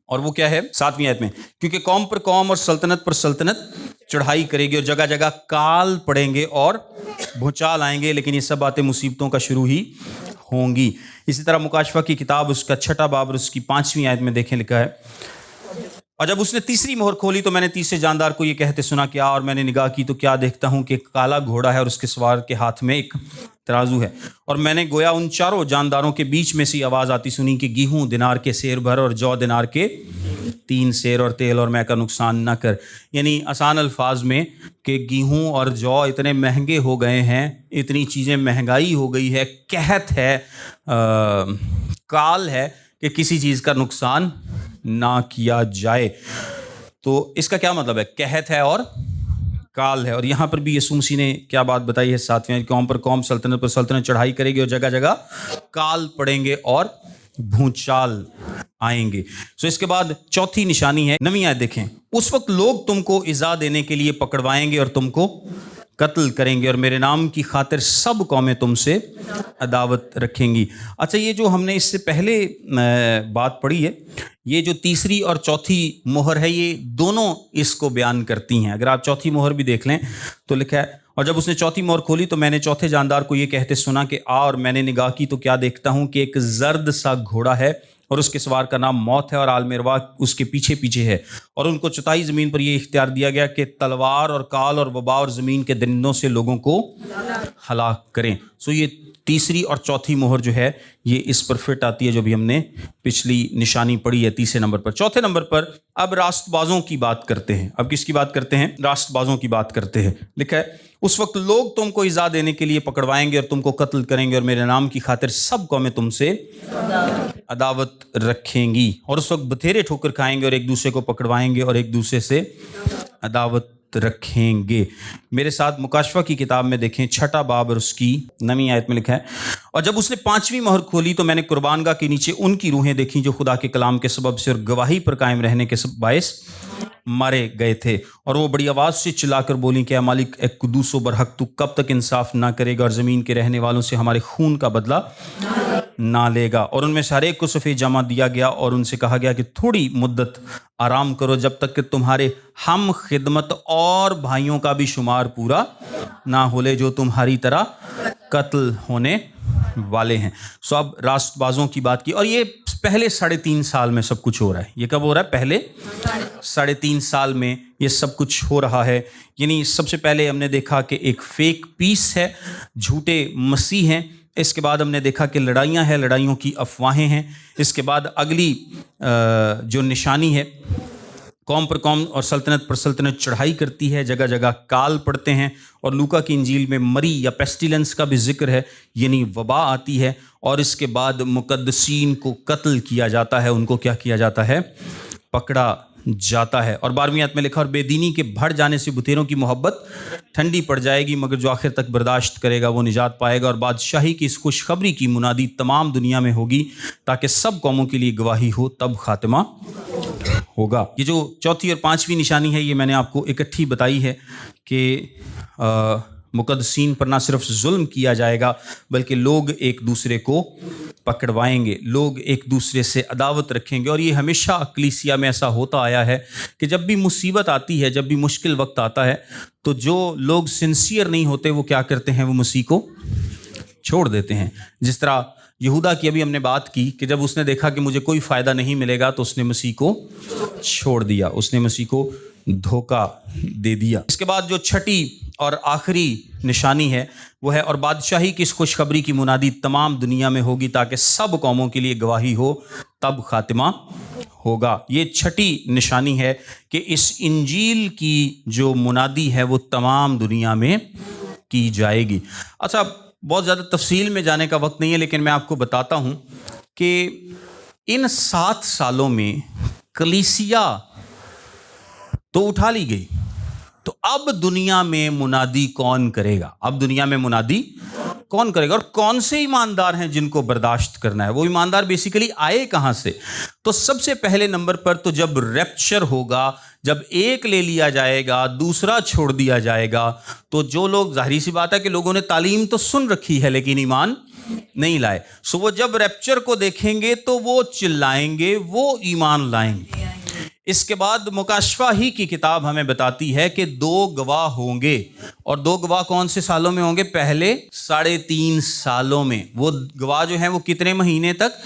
اور وہ کیا ہے؟ 7ویں آیت میں، کیونکہ قوم پر قوم اور سلطنت پر سلطنت چڑھائی کرے گی، اور جگہ جگہ کال پڑیں گے اور بھونچال آئیں گے، لیکن یہ سب باتیں مصیبتوں کا شروع ہی ہوں گی. اسی طرح مکاشفہ کی کتاب اس کا 6 باب اور اس کی 5ویں آیت میں دیکھیں لکھا ہے، اور جب اس نے تیسری مہر کھولی تو میں نے تیسرے جاندار کو یہ کہتے سنا کہ اور میں نے نگاہ کی تو کیا دیکھتا ہوں کہ ایک کالا گھوڑا ہے، اور اس کے سوار کے ہاتھ میں ایک ترازو ہے. اور میں نے گویا ان چاروں جانداروں کے بیچ میں سے آواز آتی سنی کہ گیہوں دینار کے سیر بھر، اور جو دینار کے 3 سیر، اور تیل اور مے کا نقصان نہ کر. یعنی آسان الفاظ میں کہ گیہوں اور جو اتنے مہنگے ہو گئے ہیں، اتنی چیزیں مہنگائی ہو گئی ہے، قحط ہے، کال ہے کہ کسی چیز کا نقصان نہ کیا جائے. تو اس کا کیا مطلب ہے؟ قحط ہے اور کال ہے. اور یہاں پر بھی یسوع مسیح نے کیا بات بتائی ہے 7ویں، قوم پر قوم سلطنت پر سلطنت چڑھائی کرے گی، اور جگہ جگہ کال پڑیں گے اور بھونچال آئیں گے. سو اس کے بعد چوتھی نشانی ہے، 9ویں آیت دیکھیں، اس وقت لوگ تم کو ایذا دینے کے لیے پکڑوائیں گے اور تم کو قتل کریں گے، اور میرے نام کی خاطر سب قومیں تم سے عداوت رکھیں گی. اچھا، یہ جو ہم نے اس سے پہلے بات پڑھی ہے، یہ جو تیسری اور چوتھی مہر ہے، یہ دونوں اس کو بیان کرتی ہیں. اگر آپ چوتھی مہر بھی دیکھ لیں تو لکھا ہے، اور جب اس نے چوتھی مہر کھولی تو میں نے چوتھے جاندار کو یہ کہتے سنا کہ اور میں نے نگاہ کی تو کیا دیکھتا ہوں کہ ایک زرد سا گھوڑا ہے، اور اس کے سوار کا نام موت ہے، اور عالم ارواح اس کے پیچھے پیچھے ہے. اور ان کو چوتھائی زمین پر یہ اختیار دیا گیا کہ تلوار اور کال اور وبا اور زمین کے درندوں سے لوگوں کو ہلاک کریں. سو یہ تیسری اور چوتھی مہر جو ہے یہ اس پر فٹ آتی ہے جو بھی ہم نے پچھلی نشانی پڑھی ہے 3 نمبر پر. 4 نمبر پر اب راست بازوں کی بات کرتے ہیں. اب کس کی بات کرتے ہیں؟ راست بازوں کی بات کرتے ہیں. لکھا ہے، اس وقت لوگ تم کو ایذا دینے کے لیے پکڑوائیں گے اور تم کو قتل کریں گے، اور میرے نام کی خاطر سب قومیں تم سے عداوت رکھیں گی. اور اس وقت بتھیرے ٹھوکر کھائیں گے اور ایک دوسرے کو پکڑوائیں گے اور ایک دوسرے سے عداوت رکھیں گے. میرے ساتھ مکاشفہ کی کتاب میں دیکھیں 6 باب اور اس کی 9ویں آیت میں لکھا ہے، اور جب اس نے 5ویں مہر کھولی تو میں نے قربان گاہ کے نیچے ان کی روحیں دیکھیں جو خدا کے کلام کے سبب سے اور گواہی پر قائم رہنے کے باعث مارے گئے تھے. اور وہ بڑی آواز سے چلا کر بولیں کہ اے مالک، اے قدوس و برحق، تو کب تک انصاف نہ کرے گا اور زمین کے رہنے والوں سے ہمارے خون کا بدلہ نہ لے گا. اور ان میں سے ہر ایک کو صفحہ جمع دیا گیا، اور ان سے کہا گیا کہ تھوڑی مدت آرام کرو جب تک کہ تمہارے ہم خدمت اور بھائیوں کا بھی شمار پورا نہ ہو لے جو تمہاری طرح قتل ہونے والے ہیں. سو اب راست بازوں کی بات کی، اور یہ پہلے 3.5 سال میں سب کچھ ہو رہا ہے. یہ کب ہو رہا ہے؟ پہلے 3.5 سال میں یہ سب کچھ ہو رہا ہے. یعنی سب سے پہلے ہم نے دیکھا کہ ایک فیک پیس ہے، جھوٹے مسیح ہیں. اس کے بعد ہم نے دیکھا کہ لڑائیاں ہیں، لڑائیوں کی افواہیں ہیں. اس کے بعد اگلی جو نشانی ہے، قوم پر قوم اور سلطنت پر سلطنت چڑھائی کرتی ہے، جگہ جگہ کال پڑتے ہیں. اور لوکا کی انجیل میں مری یا پیسٹیلنس کا بھی ذکر ہے، یعنی وبا آتی ہے. اور اس کے بعد مقدسین کو قتل کیا جاتا ہے، ان کو کیا کیا جاتا ہے؟ پکڑا جاتا ہے. اور 12ویں آیت میں لکھا، اور بے دینی کے بڑھ جانے سے بتیروں کی محبت ٹھنڈی پڑ جائے گی، مگر جو آخر تک برداشت کرے گا وہ نجات پائے گا. اور بادشاہی کی اس خوشخبری کی منادی تمام دنیا میں ہوگی تاکہ سب قوموں کے لیے گواہی ہو، تب خاتمہ ہوگا. یہ جو چوتھی اور 5ویں نشانی ہے یہ میں نے آپ کو اکٹھی بتائی ہے کہ مقدسین پر نہ صرف ظلم کیا جائے گا بلکہ لوگ ایک دوسرے کو پکڑوائیں گے، لوگ ایک دوسرے سے عداوت رکھیں گے. اور یہ ہمیشہ کلیسیا میں ایسا ہوتا آیا ہے کہ جب بھی مصیبت آتی ہے، جب بھی مشکل وقت آتا ہے، تو جو لوگ سنسیئر نہیں ہوتے وہ کیا کرتے ہیں؟ وہ مسیح کو چھوڑ دیتے ہیں. جس طرح یہودا کی ابھی ہم نے بات کی کہ جب اس نے دیکھا کہ مجھے کوئی فائدہ نہیں ملے گا تو اس نے مسیح کو چھوڑ دیا، اس نے مسیح کو دھوکہ دے دیا. اس کے بعد جو چھٹی اور آخری نشانی ہے وہ ہے اور بادشاہی کی اس خوشخبری کی منادی تمام دنیا میں ہوگی تاکہ سب قوموں کے لیے گواہی ہو، تب خاتمہ ہوگا۔ یہ چھٹی نشانی ہے کہ اس انجیل کی جو منادی ہے وہ تمام دنیا میں کی جائے گی۔ اچھا، بہت زیادہ تفصیل میں جانے کا وقت نہیں ہے، لیکن میں آپ کو بتاتا ہوں کہ ان 7 سالوں میں کلیسیا تو اٹھا لی گئی، تو اب دنیا میں منادی کون کرے گا؟ اب دنیا میں منادی کون کرے گا؟ اور کون سے ایماندار ہیں جن کو برداشت کرنا ہے؟ وہ ایماندار بیسیکلی آئے کہاں سے؟ تو سب سے پہلے نمبر پر تو جب ریپچر ہوگا، جب ایک لے لیا جائے گا، دوسرا چھوڑ دیا جائے گا، تو جو لوگ، ظاہری سی بات ہے کہ لوگوں نے تعلیم تو سن رکھی ہے لیکن ایمان نہیں لائے، سو وہ جب ریپچر کو دیکھیں گے تو وہ چلائیں گے، وہ ایمان لائیں گے۔ اس کے بعد مکاشفہ ہی کی کتاب ہمیں بتاتی ہے کہ 2 گواہ ہوں گے، اور 2 گواہ کون سے سالوں میں ہوں گے؟ پہلے 3.5 سالوں میں۔ وہ گواہ جو ہیں وہ کتنے مہینے تک؟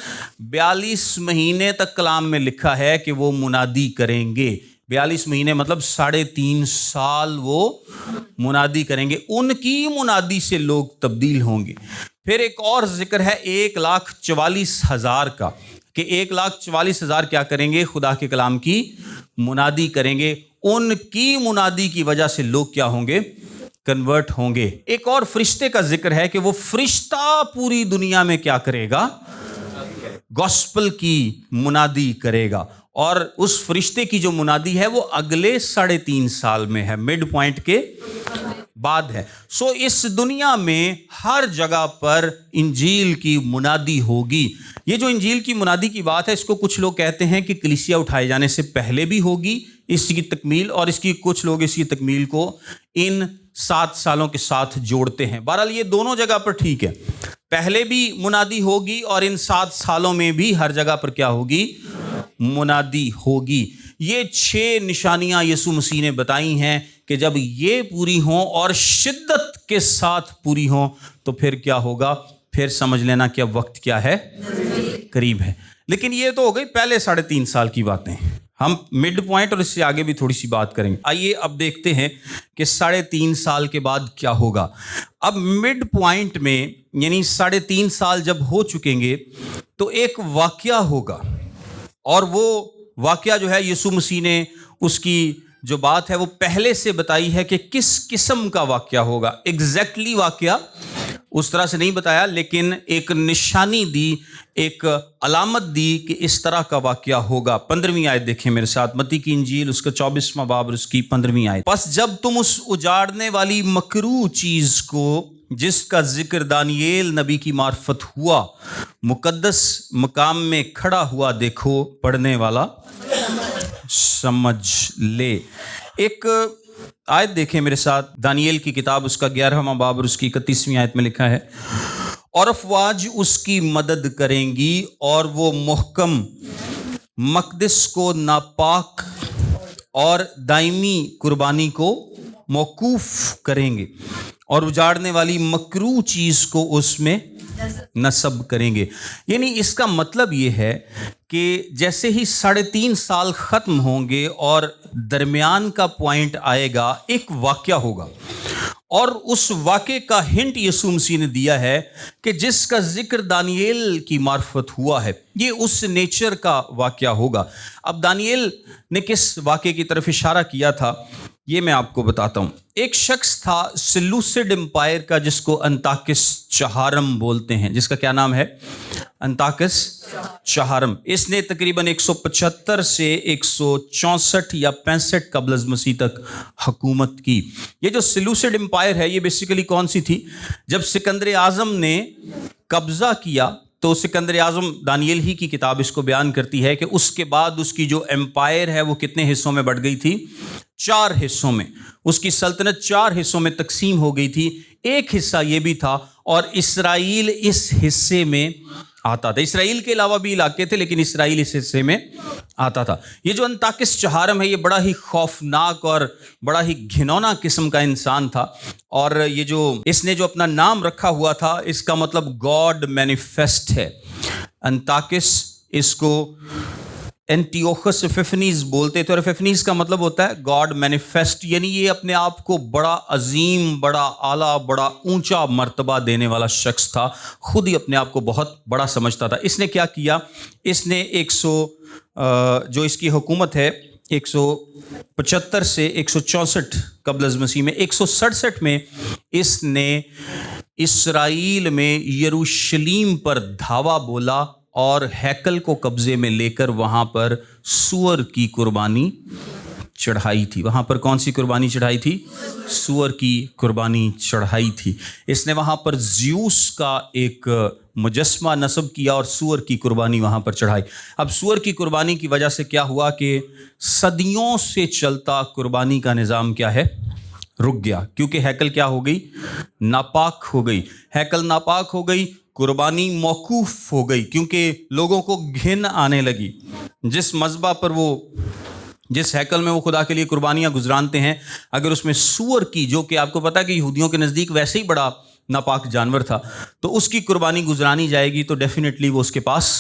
42 مہینے تک کلام میں لکھا ہے کہ وہ منادی کریں گے۔ 42 مہینے مطلب 3.5 سال وہ منادی کریں گے، ان کی منادی سے لوگ تبدیل ہوں گے۔ پھر ایک اور ذکر ہے 1,44,000 کا، کہ 1,44,000 کیا کریں گے؟ خدا کے کلام کی منادی کریں گے، ان کی منادی کی وجہ سے لوگ کیا ہوں گے؟ کنورٹ ہوں گے۔ ایک اور فرشتے کا ذکر ہے کہ وہ فرشتہ پوری دنیا میں کیا کرے گا؟ گوسپل کی منادی کرے گا، اور اس فرشتے کی جو منادی ہے وہ اگلے 3.5 سال میں ہے، مڈ پوائنٹ کے بعد ہے۔ سو اس دنیا میں ہر جگہ پر انجیل کی منادی ہوگی۔ یہ جو انجیل کی منادی کی بات ہے، اس کو کچھ لوگ کہتے ہیں کہ کلیسیا اٹھائے جانے سے پہلے بھی ہوگی اس کی تکمیل، اور اس کی کچھ لوگ اس کی تکمیل کو ان 7 سالوں کے ساتھ جوڑتے ہیں۔ بہرحال یہ دونوں جگہ پر ٹھیک ہے، پہلے بھی منادی ہوگی اور ان 7 سالوں میں بھی ہر جگہ پر کیا ہوگی؟ منادی ہوگی۔ یہ 6 نشانیاں یسوع مسیح نے بتائی ہیں کہ جب یہ پوری ہوں اور شدت کے ساتھ پوری ہوں تو پھر کیا ہوگا؟ پھر سمجھ لینا کہ اب وقت کیا ہے؟ قریب ہے۔ لیکن یہ تو ہو گئی پہلے 3.5 سال کی باتیں، ہم مڈ پوائنٹ اور اس سے آگے بھی تھوڑی سی بات کریں گے۔ آئیے اب دیکھتے ہیں کہ 3.5 سال کے بعد کیا ہوگا۔ اب مڈ پوائنٹ میں یعنی 3.5 سال جب ہو چکیں گے تو ایک واقعہ ہوگا، اور وہ واقعہ جو ہے یسوع مسیح نے اس کی جو بات ہے وہ پہلے سے بتائی ہے کہ کس قسم کا واقعہ ہوگا۔ ایگزیکٹلی واقعہ اس طرح سے نہیں بتایا، لیکن ایک نشانی دی، ایک علامت دی کہ اس طرح کا واقعہ ہوگا۔ 15ویں آیت دیکھیں میرے ساتھ، متی کی انجیل اس کا 24واں باب اور اس کی 15ویں آیت۔ پس جب تم اس اجاڑنے والی مکروہ چیز کو جس کا ذکر دانییل نبی کی معرفت ہوا مقدس مقام میں کھڑا ہوا دیکھو، پڑھنے والا سمجھ لے۔ ایک آیت دیکھیں میرے ساتھ، دانییل کی کتاب اس کا 11واں باب اور اس کی 31ویں آیت میں لکھا ہے، اور افواج اس کی مدد کریں گی اور وہ محکم مقدس کو ناپاک اور دائمی قربانی کو موقوف کریں گے، اور اجاڑنے والی مکروہ چیز کو اس میں نصب کریں گے۔ یعنی اس کا مطلب یہ ہے کہ جیسے ہی 3.5 سال ختم ہوں گے اور درمیان کا پوائنٹ آئے گا، ایک واقعہ ہوگا، اور اس واقعے کا ہنٹ یسوع مسیح نے دیا ہے کہ جس کا ذکر دانییل کی معرفت ہوا ہے، یہ اس نیچر کا واقعہ ہوگا۔ اب دانییل نے کس واقعے کی طرف اشارہ کیا تھا یہ میں آپ کو بتاتا ہوں۔ ایک شخص تھا سلوسڈ امپائر کا، جس کو انطاکس چہارم بولتے ہیں، جس کا کیا نام ہے؟ انطاکس چہارم۔ اس نے تقریباً 175 سے 164 یا 65 قبل از مسیح تک حکومت کی۔ یہ جو سلوسڈ امپائر ہے یہ بیسیکلی کون سی تھی؟ جب سکندر اعظم نے قبضہ کیا تو سکندر اعظم، دانییل ہی کی کتاب اس کو بیان کرتی ہے کہ اس کے بعد اس کی جو امپائر ہے وہ کتنے حصوں میں بٹ گئی تھی؟ 4 حصوں میں۔ اس کی سلطنت 4 حصوں میں تقسیم ہو گئی تھی۔ ایک حصہ یہ بھی تھا، اور اسرائیل اس حصے میں آتا تھا۔ اسرائیل کے علاوہ بھی علاقے تھے لیکن اسرائیل اس حصے میں آتا تھا۔ یہ جو انطاکس چہارم ہے یہ بڑا ہی خوفناک اور بڑا ہی گھنونا قسم کا انسان تھا، اور یہ جو اس نے جو اپنا نام رکھا ہوا تھا اس کا مطلب گاڈ مینیفیسٹ ہے۔ انطاکس اس کو एंटियोखस एपिफनीज बोलते थे, और एपिफनीज का मतलब होता है गॉड मैनिफेस्ट, यानी ये अपने आप को बड़ा अजीम, बड़ा आला, बड़ा ऊंचा मर्तबा देने वाला शख्स था, खुद ही अपने आप को बहुत बड़ा समझता था। इसने क्या किया, इसने 100 जो इसकी हुकूमत है 175 से 164 कब्ल अज़ मसीह में, 167 में इसने इसराइल में यरूशलेम पर धावा बोला और हैकल को कब्जे में लेकर वहाँ पर सूअर की कुर्बानी चढ़ाई थी। वहाँ पर कौन सी कुर्बानी चढ़ाई थी? सूअर की कुर्बानी चढ़ाई थी। इसने वहाँ पर ज़्यूस का एक मुजस्मा नस्ब किया और सूअर की कुर्बानी वहाँ पर चढ़ाई। अब सूअर की कुर्बानी की वजह से क्या हुआ कि सदियों से चलता कुर्बानी का निज़ाम क्या है, रुक गया, क्योंकि हैकल क्या हो गई, नापाक हो गई। हैकल नापाक हो गई, कुर्बानी मौकूफ़ हो गई, क्योंकि लोगों को घिन आने लगी। जिस मज़बा पर वो, जिस हैकल में वो खुदा के लिए कुर्बानियाँ गुजरानते हैं, अगर उसमें सूअर की, जो कि आपको पता है कि यहूदियों के नज़दीक वैसे ही बड़ा नापाक जानवर था, तो उसकी कुर्बानी गुजरानी जाएगी तो डेफिनेटली वो उसके पास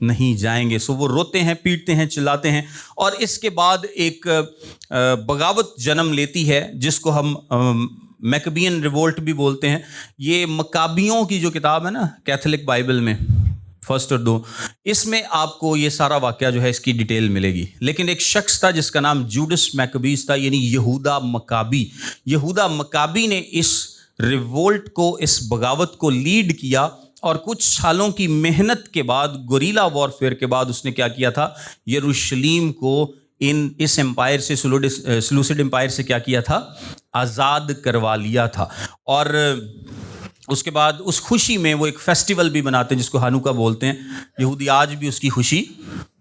नहीं जाएंगे। सो वो रोते हैं, पीटते हैं, चिल्लाते हैं। और इसके बाद एक बगावत जन्म लेती है जिसको हम मैकबियन रिवोल्ट भी बोलते हैं। ये मकाबियों की जो किताब है ना कैथोलिक बाइबल में, फर्स्ट और 2, इसमें आपको ये सारा वाक़या जो है इसकी डिटेल मिलेगी। लेकिन एक शख्स था जिसका नाम जूडस मैकबीस था, यानी यहूदा मकाबी। यहूदा मकाबी ने इस रिवोल्ट को, इस बगावत को लीड किया, और कुछ सालों की मेहनत के बाद, गुरीला वॉरफेयर के बाद, उसने क्या किया था, यरूशलेम को इस एम्पायर से, सेलूसिड एम्पायर से क्या किया था, आज़ाद करवा लिया था। और उसके बाद उस खुशी में वो एक फेस्टिवल भी मनाते हैं जिसको हानुका बोलते हैं। यहूदी आज भी उसकी खुशी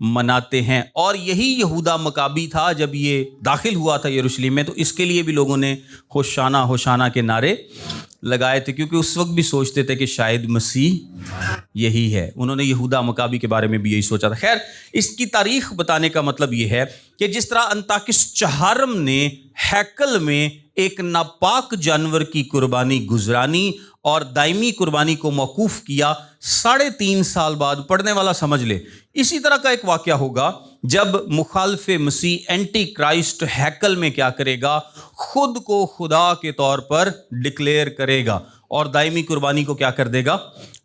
मनाते हैं। और यही यहूदा मकाबी था जब ये दाखिल हुआ था यरूशलेम में, तो इसके लिए भी लोगों ने होशाना होशाना के नारे लगाए थे, क्योंकि उस वक्त भी सोचते थे कि शायद मसीह यही है। उन्होंने यहूदा मकाबी के बारे में भी यही सोचा था। खैर, इसकी तारीख बताने का मतलब ये है कि जिस तरह अंताकिस चहारम ने हैकल में एक नापाक जानवर की कुर्बानी गुजरानी और दायमी कुर्बानी को मौकूफ़ किया, 3.5 साल बाद, पढ़ने वाला समझ ले, इसी तरह का एक वाक़या होगा जब मुखालफे मसीह एंटी क्राइस्ट हैकल में क्या करेगा, खुद को खुदा के तौर पर डिक्लेयर करेगा और दायमी कुर्बानी को क्या कर देगा,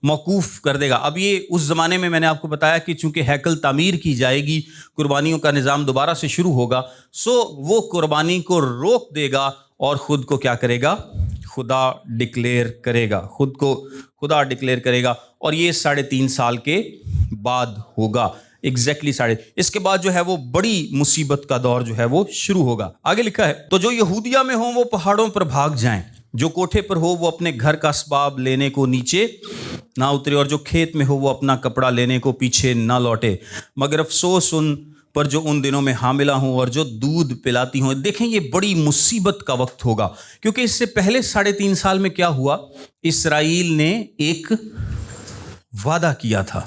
मौकूफ़ कर देगा। अब ये उस ज़माने में मैंने आपको बताया कि चूँकि हैकल तामीर की जाएगी, कुर्बानियों का निज़ाम दोबारा से शुरू होगा, सो वो कुर्बानी को रोक देगा और ख़ुद को क्या करेगा, खुदा डिक्लेयर करेगा, खुद को खुदा डिक्लेयर करेगा। और ये 3.5 साल के बाद होगा, एग्जैक्टली 3.5। इसके बाद जो है वो बड़ी मुसीबत का दौर जो है वो शुरू होगा। आगे लिखा है, तो जो यहूदिया में हो वो पहाड़ों पर भाग जाएं, जो कोठे पर हो वो अपने घर का असबाब लेने को नीचे ना उतरे, और जो खेत में हो वो अपना कपड़ा लेने को पीछे ना लौटे। मगर अफसोस उन पर जो उन दिनों में हामिला हूँ और जो दूध पिलाती हूँ। देखें, ये बड़ी मुसीबत का वक्त होगा, क्योंकि इससे पहले 3.5 साल में क्या हुआ, इसराइल ने एक वादा किया था,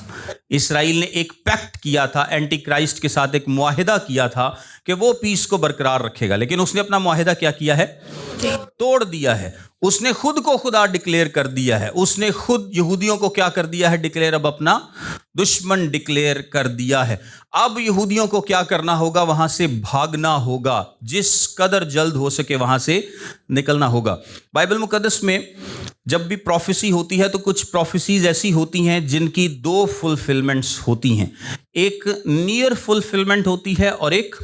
इसराइल ने एक पैक्ट किया था, एंटी क्राइस्ट के साथ एक मुआहिदा किया था कि वो पीस को बरकरार रखेगा। लेकिन उसने अपना मुआहिदा क्या किया है, तोड़ दिया है। उसने खुद को खुदा डिक्लेयर कर दिया है। उसने खुद यहूदियों को क्या कर दिया है, डिक्लेयर, अब अपना दुश्मन डिक्लेयर कर दिया है। अब यहूदियों को क्या करना होगा, वहां से भागना होगा, जिस कदर जल्द हो सके वहां से निकलना होगा। बाइबल मुकद्दस में जब भी प्रोफेसी होती है तो कुछ प्रोफेसीज ऐसी होती हैं जिनकी 2 फुलफिलमेंट्स होती हैं। एक नियर फुलफिलमेंट होती है और एक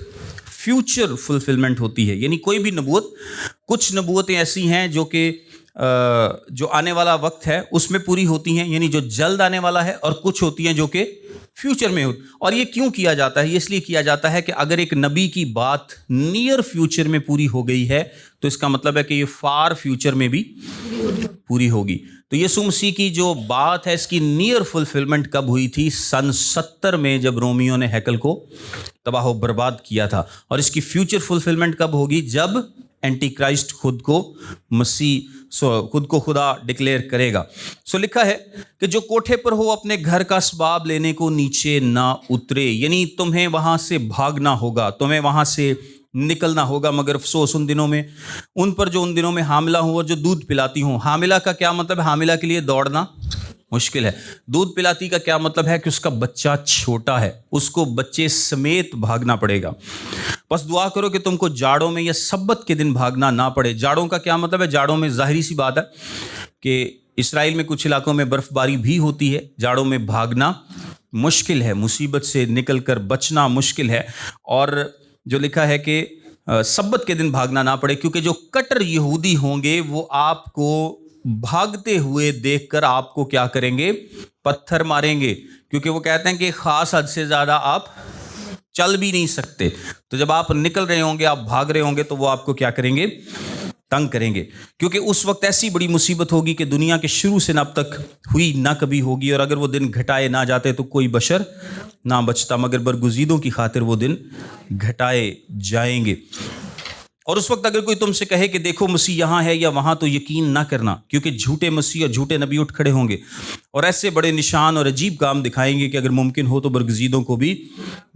फ्यूचर फुलफिलमेंट होती है। यानी कोई भी नबूवत, कुछ नबूवतें ऐसी हैं जो कि जो आने वाला वक्त है उसमें पूरी होती हैं, यानी जो जल्द आने वाला है, और कुछ होती हैं जो कि फ्यूचर में होती। और ये क्यों किया जाता है, ये इसलिए किया जाता है कि अगर एक नबी की बात नियर फ्यूचर में पूरी हो गई है तो इसका मतलब है कि ये फार फ्यूचर में भी पूरी होगी। तो यीशु मसीह की जो बात है इसकी नियर फुलफिलमेंट कब हुई थी, सन 70 में, जब रोमियो ने हैकल को तबाह बर्बाद किया था। और इसकी फ्यूचर फुलफिलमेंट कब होगी, जब एंटी क्राइस्ट खुद को खुदा डिक्लेयर करेगा। सो लिखा है कि जो कोठे पर हो अपने घर का असबाब लेने को नीचे ना उतरे, यानी तुम्हें वहां से भागना होगा, तुम्हें वहां से निकलना होगा। मगर अफसोस उन दिनों में, उन पर जो उन दिनों में हामिला हूँ और जो दूध पिलाती हूँ। हामिला का क्या मतलब है, हामिला के लिए दौड़ना मुश्किल है। दूध पिलाती का क्या मतलब है कि उसका बच्चा छोटा है, उसको बच्चे समेत भागना पड़ेगा। बस दुआ करो कि तुमको जाड़ों में या सब्बत के दिन भागना ना पड़े। जाड़ों का क्या मतलब है? जाड़ों में जाहिरी सी बात है कि इसराइल में कुछ इलाकों में बर्फबारी भी होती है। जाड़ों में भागना मुश्किल है, मुसीबत से निकल कर बचना मुश्किल है। और जो लिखा है कि सब्बत के दिन भागना ना पड़े, क्योंकि जो कट्टर यहूदी होंगे वो आपको भागते हुए देखकर आपको क्या करेंगे? पत्थर मारेंगे, क्योंकि वो कहते हैं कि खास हद से ज़्यादा आप चल भी नहीं सकते। तो जब आप निकल रहे होंगे, आप भाग रहे होंगे, तो वो आपको क्या करेंगे? तंग करेंगे, क्योंकि उस वक्त ऐसी बड़ी मुसीबत होगी कि दुनिया के शुरू से न अब तक हुई ना कभी होगी। और अगर वो दिन घटाए ना जाते तो कोई बशर ना बचता, मगर बरगुज़ीदों की खातिर वो दिन घटाए जाएंगे। और उस वक्त अगर कोई तुमसे कहे कि देखो मसीह यहाँ है या वहाँ, तो यकीन ना करना, क्योंकि झूठे मसीह और झूठे नबी उठ खड़े होंगे और ऐसे बड़े निशान और अजीब काम दिखाएंगे कि अगर मुमकिन हो तो बरगुज़ीदों को भी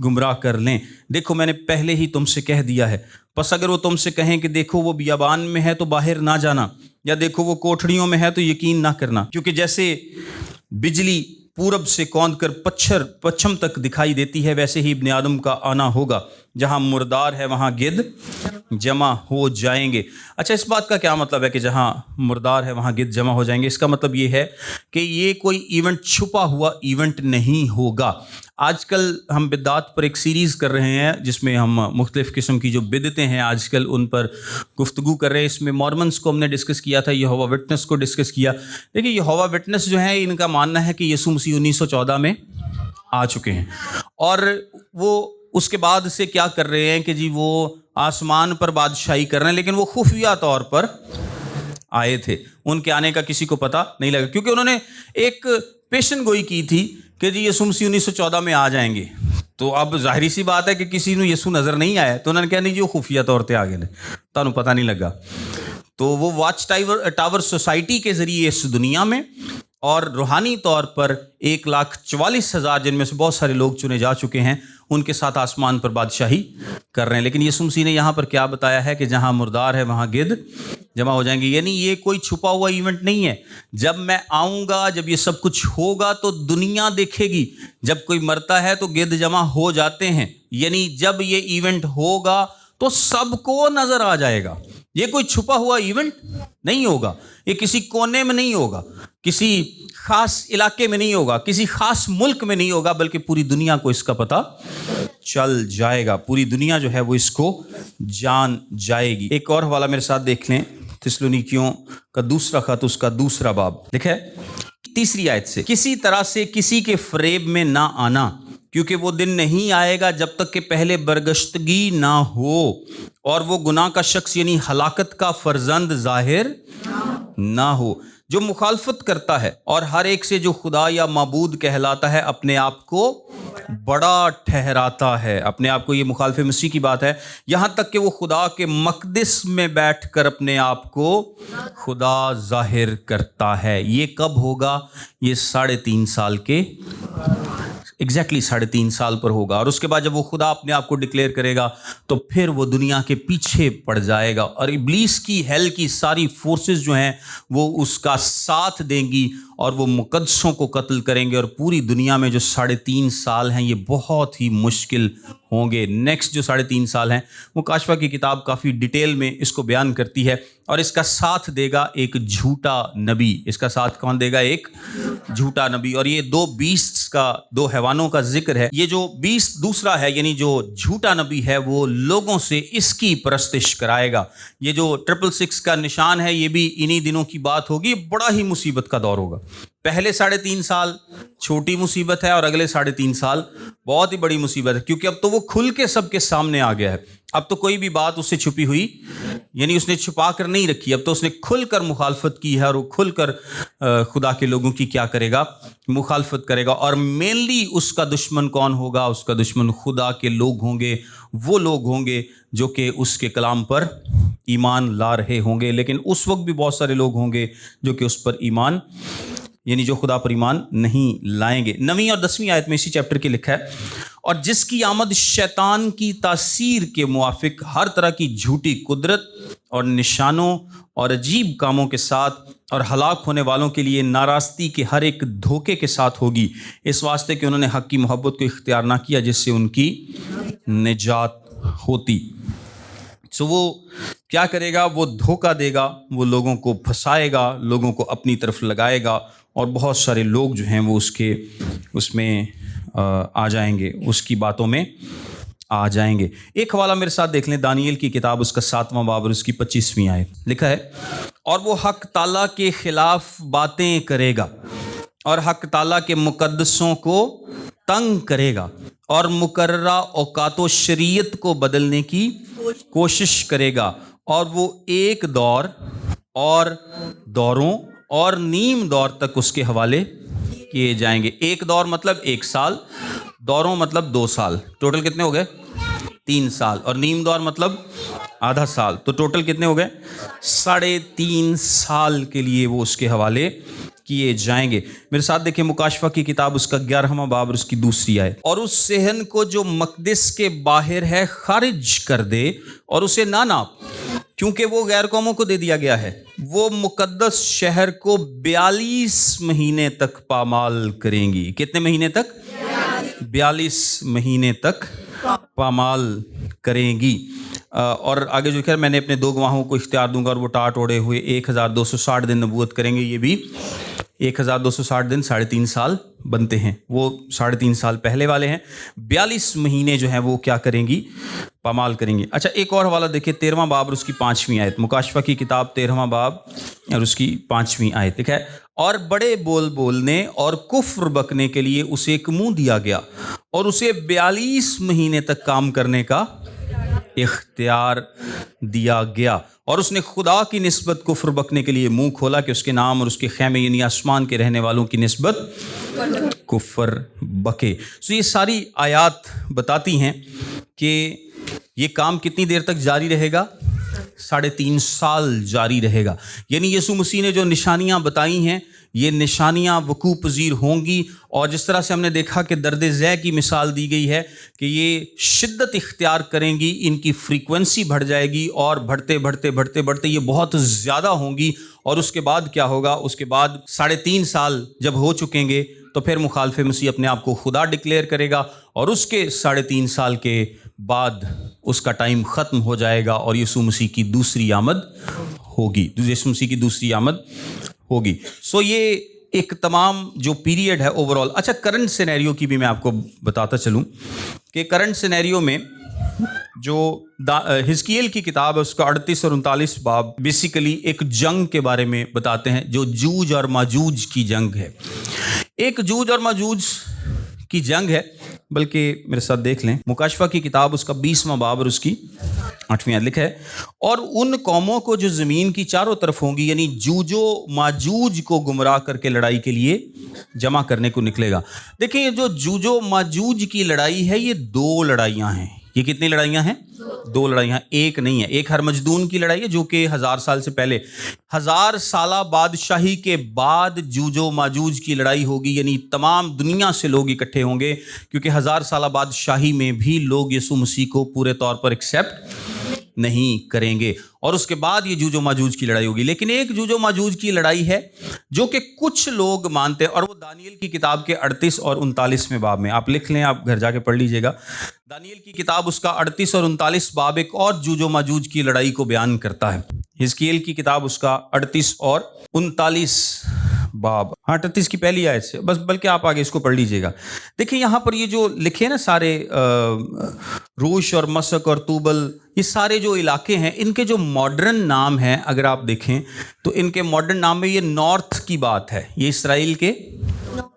गुमराह कर लें। देखो मैंने पहले ही तुमसे कह दिया है। बस अगर वो तुमसे कहें कि देखो वो बियाबान में है तो बाहर ना जाना, या देखो वो कोठड़ियों में है, तो यकीन ना करना, क्योंकि जैसे बिजली पूरब से कौंद कर पश्चिम तक दिखाई देती है, वैसे ही इब्ने आदम का आना होगा। जहाँ मुर्दार है वहाँ गिद्ध जमा हो जाएंगे। अच्छा, इस बात का क्या मतलब है कि जहाँ मुर्दार है वहाँ गिद्ध जमा हो जाएंगे? इसका मतलब ये है कि ये कोई इवेंट छुपा हुआ इवेंट नहीं होगा। आजकल हम बिदअत पर एक सीरीज़ कर रहे हैं जिसमें हम मुख्तलिफ़ किस्म की जो बिदतें हैं आजकल उन पर गुफ्तगू कर रहे हैं। इसमें मॉर्मन्स को हमने डिस्कस किया था, यहोवा विटनेस को डिस्कस किया। देखिए यहोवा विटनेस जो है, इनका मानना है कि यीशु मसीह 1914 में आ चुके हैं, और वो उसके बाद से क्या कर रहे हैं कि जी वो आसमान पर बादशाही कर रहे हैं, लेकिन वो खुफिया तौर पर आए थे। उनके आने का किसी को पता नहीं लगा, क्योंकि उन्होंने एक पेशन गोई की थी कि जी यीशु मसीह 1914 में आ जाएंगे। तो अब जाहिर सी बात है कि किसी को यीशु नज़र नहीं आया, तो उन्होंने कहा नहीं जी वो खुफिया तौर पर आ गए, तुहानू पता नहीं लगा। तो वो वॉच टावर सोसाइटी के ज़रिए इस दुनिया में और रूहानी तौर पर 1,44,000 जिनमें से बहुत सारे लोग चुने जा चुके हैं, उनके साथ आसमान पर बादशाही कर रहे हैं। लेकिन यीशु मसीह ने यहाँ पर क्या बताया है कि जहाँ मुर्दार है वहाँ गिद्ध जमा हो जाएंगे। यानी ये कोई छुपा हुआ इवेंट नहीं है। जब मैं आऊँगा, जब ये सब कुछ होगा तो दुनिया देखेगी। जब कोई मरता है तो गिद्ध जमा हो जाते हैं, यानी जब ये इवेंट होगा तो सबको नज़र आ जाएगा। ये कोई छुपा हुआ इवेंट नहीं होगा, ये किसी कोने में नहीं होगा, किसी खास इलाके में नहीं होगा, किसी खास मुल्क में नहीं होगा, बल्कि पूरी दुनिया को इसका पता चल जाएगा। पूरी दुनिया जो है वो इसको जान जाएगी। एक और हवाला मेरे साथ देख लें, थिस्सलुनीकियों का दूसरा खत, उसका दूसरा बाब। देखें 3 आयत से, किसी तरह से किसी के फरेब में ना आना, क्योंकि वो दिन नहीं आएगा जब तक कि पहले बरगश्तगी ना हो और वो गुनाह का शख्स यानी हलाकत का फर्जंद जाहिर ना हो, जो मुखालफत करता है और हर एक से जो खुदा या माबूद कहलाता है अपने आप को बड़ा ठहराता है। अपने आप को, ये मुखालिफ मसीह की बात है, यहाँ तक कि वो खुदा के मकदस में बैठकर अपने आप को खुदा जाहिर करता है। ये कब होगा? ये 3.5 साल के एग्जैक्टली 3.5 साल पर होगा। और उसके बाद जब वो खुदा अपने आप को डिक्लेयर करेगा तो फिर वो दुनिया के पीछे पड़ जाएगा और इब्लीस की, हेल की सारी फोर्सेस जो हैं वो उसका साथ देंगी और वो मुकद्दसों को कत्ल करेंगे। और पूरी दुनिया में जो 3.5 साल हैं ये बहुत ही मुश्किल होंगे। नेक्स्ट जो 3.5 साल हैं वो काशफा की किताब काफ़ी डिटेल में इसको बयान करती है। और इसका साथ देगा एक झूठा नबी। इसका साथ कौन देगा? एक झूठा नबी। और ये 2 बीस्ट्स का, 2 हैवानों का जिक्र है। ये जो बीस्ट दूसरा है, यानी जो झूठा नबी है, वो लोगों से इसकी परस्तिश कराएगा। ये जो 666 का निशान है, ये भी इन्हीं दिनों की बात होगी। बड़ा ही मुसीबत का दौर होगा। पहले 3.5 साल छोटी मुसीबत है और अगले 3.5 साल बहुत ही बड़ी मुसीबत है, क्योंकि अब तो वो खुल के सबके सामने आ गया है। अब तो कोई भी बात उससे छुपी हुई, यानी उसने छुपा कर नहीं रखी, अब तो उसने खुलकर मुखालफत की है और वो खुलकर खुदा के लोगों की क्या करेगा? मुखालफत करेगा। और मेनली उसका दुश्मन कौन होगा? उसका दुश्मन खुदा के लोग होंगे, वो लोग होंगे जो कि उसके कलाम पर ईमान ला रहे होंगे। लेकिन उस वक्त भी बहुत सारे लोग होंगे जो कि उस पर ईमान, यानी जो खुदा पर ईमान नहीं लाएंगे। 9वीं और 10वीं आयत में इसी चैप्टर की लिखा है, और जिसकी आमद शैतान की तासीर के मुआफिक हर तरह की झूठी कुदरत اور نشانوں اور عجیب کاموں کے ساتھ اور ہلاک ہونے والوں کے لیے ناراستی کے ہر ایک دھوکے کے ساتھ ہوگی، اس واسطے کہ انہوں نے حق کی محبت کو اختیار نہ کیا جس سے ان کی نجات ہوتی۔ سو وہ کیا کرے گا؟ وہ دھوکہ دے گا، وہ لوگوں کو پھنسائے گا، لوگوں کو اپنی طرف لگائے گا، اور بہت سارے لوگ جو ہیں وہ اس میں آ جائیں گے، اس کی باتوں میں آ جائیں گے۔ ایک حوالہ میرے ساتھ دیکھ لیں، دانیل کی کتاب اس کا 7واں باب اور اس کی 25ویں آیت، لکھا ہے اور وہ حق تعالیٰ کے خلاف باتیں کرے گا اور حق تعالیٰ کے مقدسوں کو تنگ کرے گا اور مقررہ اوقات و شریعت کو بدلنے کی کوشش کرے گا، اور وہ ایک دور اور دوروں اور نیم دور تک اس کے حوالے کیے جائیں گے۔ ایک دور مطلب 1 سال، دوروں مطلب 2 سال، ٹوٹل کتنے ہو گئے؟ 3 سال، اور نیم دور مطلب آدھا سال، تو ٹوٹل کتنے ہو گئے؟ 3.5 سال کے لیے وہ اس کے حوالے کیے جائیں گے۔ میرے ساتھ دیکھیں مکاشفہ کی کتاب اس کا 11واں باب اور اس کی 2 آیت، اور اس صحن کو جو مقدس کے باہر ہے خارج کر دے اور اسے نہ ناپ، کیونکہ وہ غیر قوموں کو دے دیا گیا ہے۔ وہ مقدس شہر کو 42 مہینے تک پامال کریں گی۔ کتنے مہینے تک؟ 42 مہینے تک پامال کریں گی۔ اور آگے جو کہ میں نے اپنے 2 گواہوں کو اختیار دوں گا اور وہ ٹاٹ اوڑے ہوئے 1260 دن نبوت کریں گے۔ یہ بھی 1260 دن 3.5 سال بنتے ہیں، وہ 3.5 سال پہلے والے ہیں۔ 42 مہینے جو ہیں وہ کیا کریں گی؟ پامال کریں گی۔ اچھا، ایک اور حوالہ دیکھیں، 13واں باب اور اس کی 5ویں آیت، مکاشفہ کی کتاب 13واں باب اور اس کی 5ویں آیت، لکھا ہے اور بڑے بول بولنے اور کفر بکنے کے لیے اسے ایک منہ دیا گیا اور اسے 42 مہینے تک کام کرنے کا اختیار دیا گیا، اور اس نے خدا کی نسبت کفر بکنے کے لیے منہ کھولا کہ اس کے نام اور اس کے خیمے یعنی آسمان کے رہنے والوں کی نسبت کفر بکے۔ سو یہ ساری آیات بتاتی ہیں کہ یہ کام کتنی دیر تک جاری رہے گا؟ 3.5 سال جاری رہے گا۔ یعنی یسوع مسیح نے جو نشانیاں بتائی ہیں یہ نشانیاں وقوع پذیر ہوں گی، اور جس طرح سے ہم نے دیکھا کہ درد ذے کی مثال دی گئی ہے کہ یہ شدت اختیار کریں گی، ان کی فریکوینسی بڑھ جائے گی، اور بڑھتے بڑھتے بڑھتے بڑھتے یہ بہت زیادہ ہوں گی، اور اس کے بعد کیا ہوگا؟ اس کے بعد 3.5 سال جب ہو چکیں گے تو پھر مخالف مسیح اپنے آپ کو خدا ڈکلیئر کرے گا، اور اس کے 3.5 سال کے بعد اس کا ٹائم ختم ہو جائے گا اور یسوع مسیح کی دوسری آمد ہوگی، یسوع مسیح کی دوسری آمد ہوگی۔ سو یہ ایک تمام جو پیریڈ ہے اوور آل۔ اچھا، کرنٹ سینیریو کی بھی میں آپ کو بتاتا چلوں کہ کرنٹ سینیریو میں جو حزقیل کی کتاب ہے اس کا 38 اور 39 باب بیسیکلی ایک جنگ کے بارے میں بتاتے ہیں جو جوج اور ماجوج کی جنگ ہے۔ ایک جوج اور ماجوج کی جنگ ہے، بلکہ میرے ساتھ دیکھ لیں مکاشفہ کی کتاب اس کا 20واں باب اور اس کی 8ویں آیت، لکھا ہے اور ان قوموں کو جو زمین کی چاروں طرف ہوں گی، یعنی جوج و ماجوج کو گمراہ کر کے لڑائی کے لیے جمع کرنے کو نکلے گا۔ دیکھیں یہ جو جوج و ماجوج کی لڑائی ہے یہ 2 لڑائیاں ہیں۔ یہ کتنی لڑائیاں ہیں؟ 2 لڑائیاں، ایک نہیں ہے۔ ایک ہرمجدون کی لڑائی ہے جو کہ 1000 سال سے پہلے 1000 سالہ بادشاہی کے بعد جوج و ماجوج کی لڑائی ہوگی، یعنی تمام دنیا سے لوگ اکٹھے ہوں گے، کیونکہ 1000 سالہ بادشاہی میں بھی لوگ یسوع مسیح کو پورے طور پر ایکسیپٹ نہیں کریں گے، اور اس کے بعد یہ جوج و ماجوج کی لڑائی ہوگی۔ لیکن ایک جوج و ماجوج کی لڑائی ہے جو کہ کچھ لوگ مانتے ہیں، اور وہ دانیل کی کتاب کے 38 اور 39 باب میں، آپ لکھ لیں، آپ گھر جا کے پڑھ لیجئے گا۔ دانیل کی کتاب اس کا 38 اور 39 باب ایک اور جوج و ماجوج کی لڑائی کو بیان کرتا ہے۔ حزقیل کی کتاب اس کا 38 اور 39 باب، 38 کی پہلی آیت سے بس، بلکہ آپ آگے اس کو پڑھ لیجئے گا۔ دیکھیں یہاں پر یہ جو لکھے نا سارے روش اور مسک اور توبل، یہ سارے جو علاقے ہیں ان کے جو ماڈرن نام ہیں اگر آپ دیکھیں تو ان کے ماڈرن نام میں یہ نارتھ کی بات ہے، یہ اسرائیل کے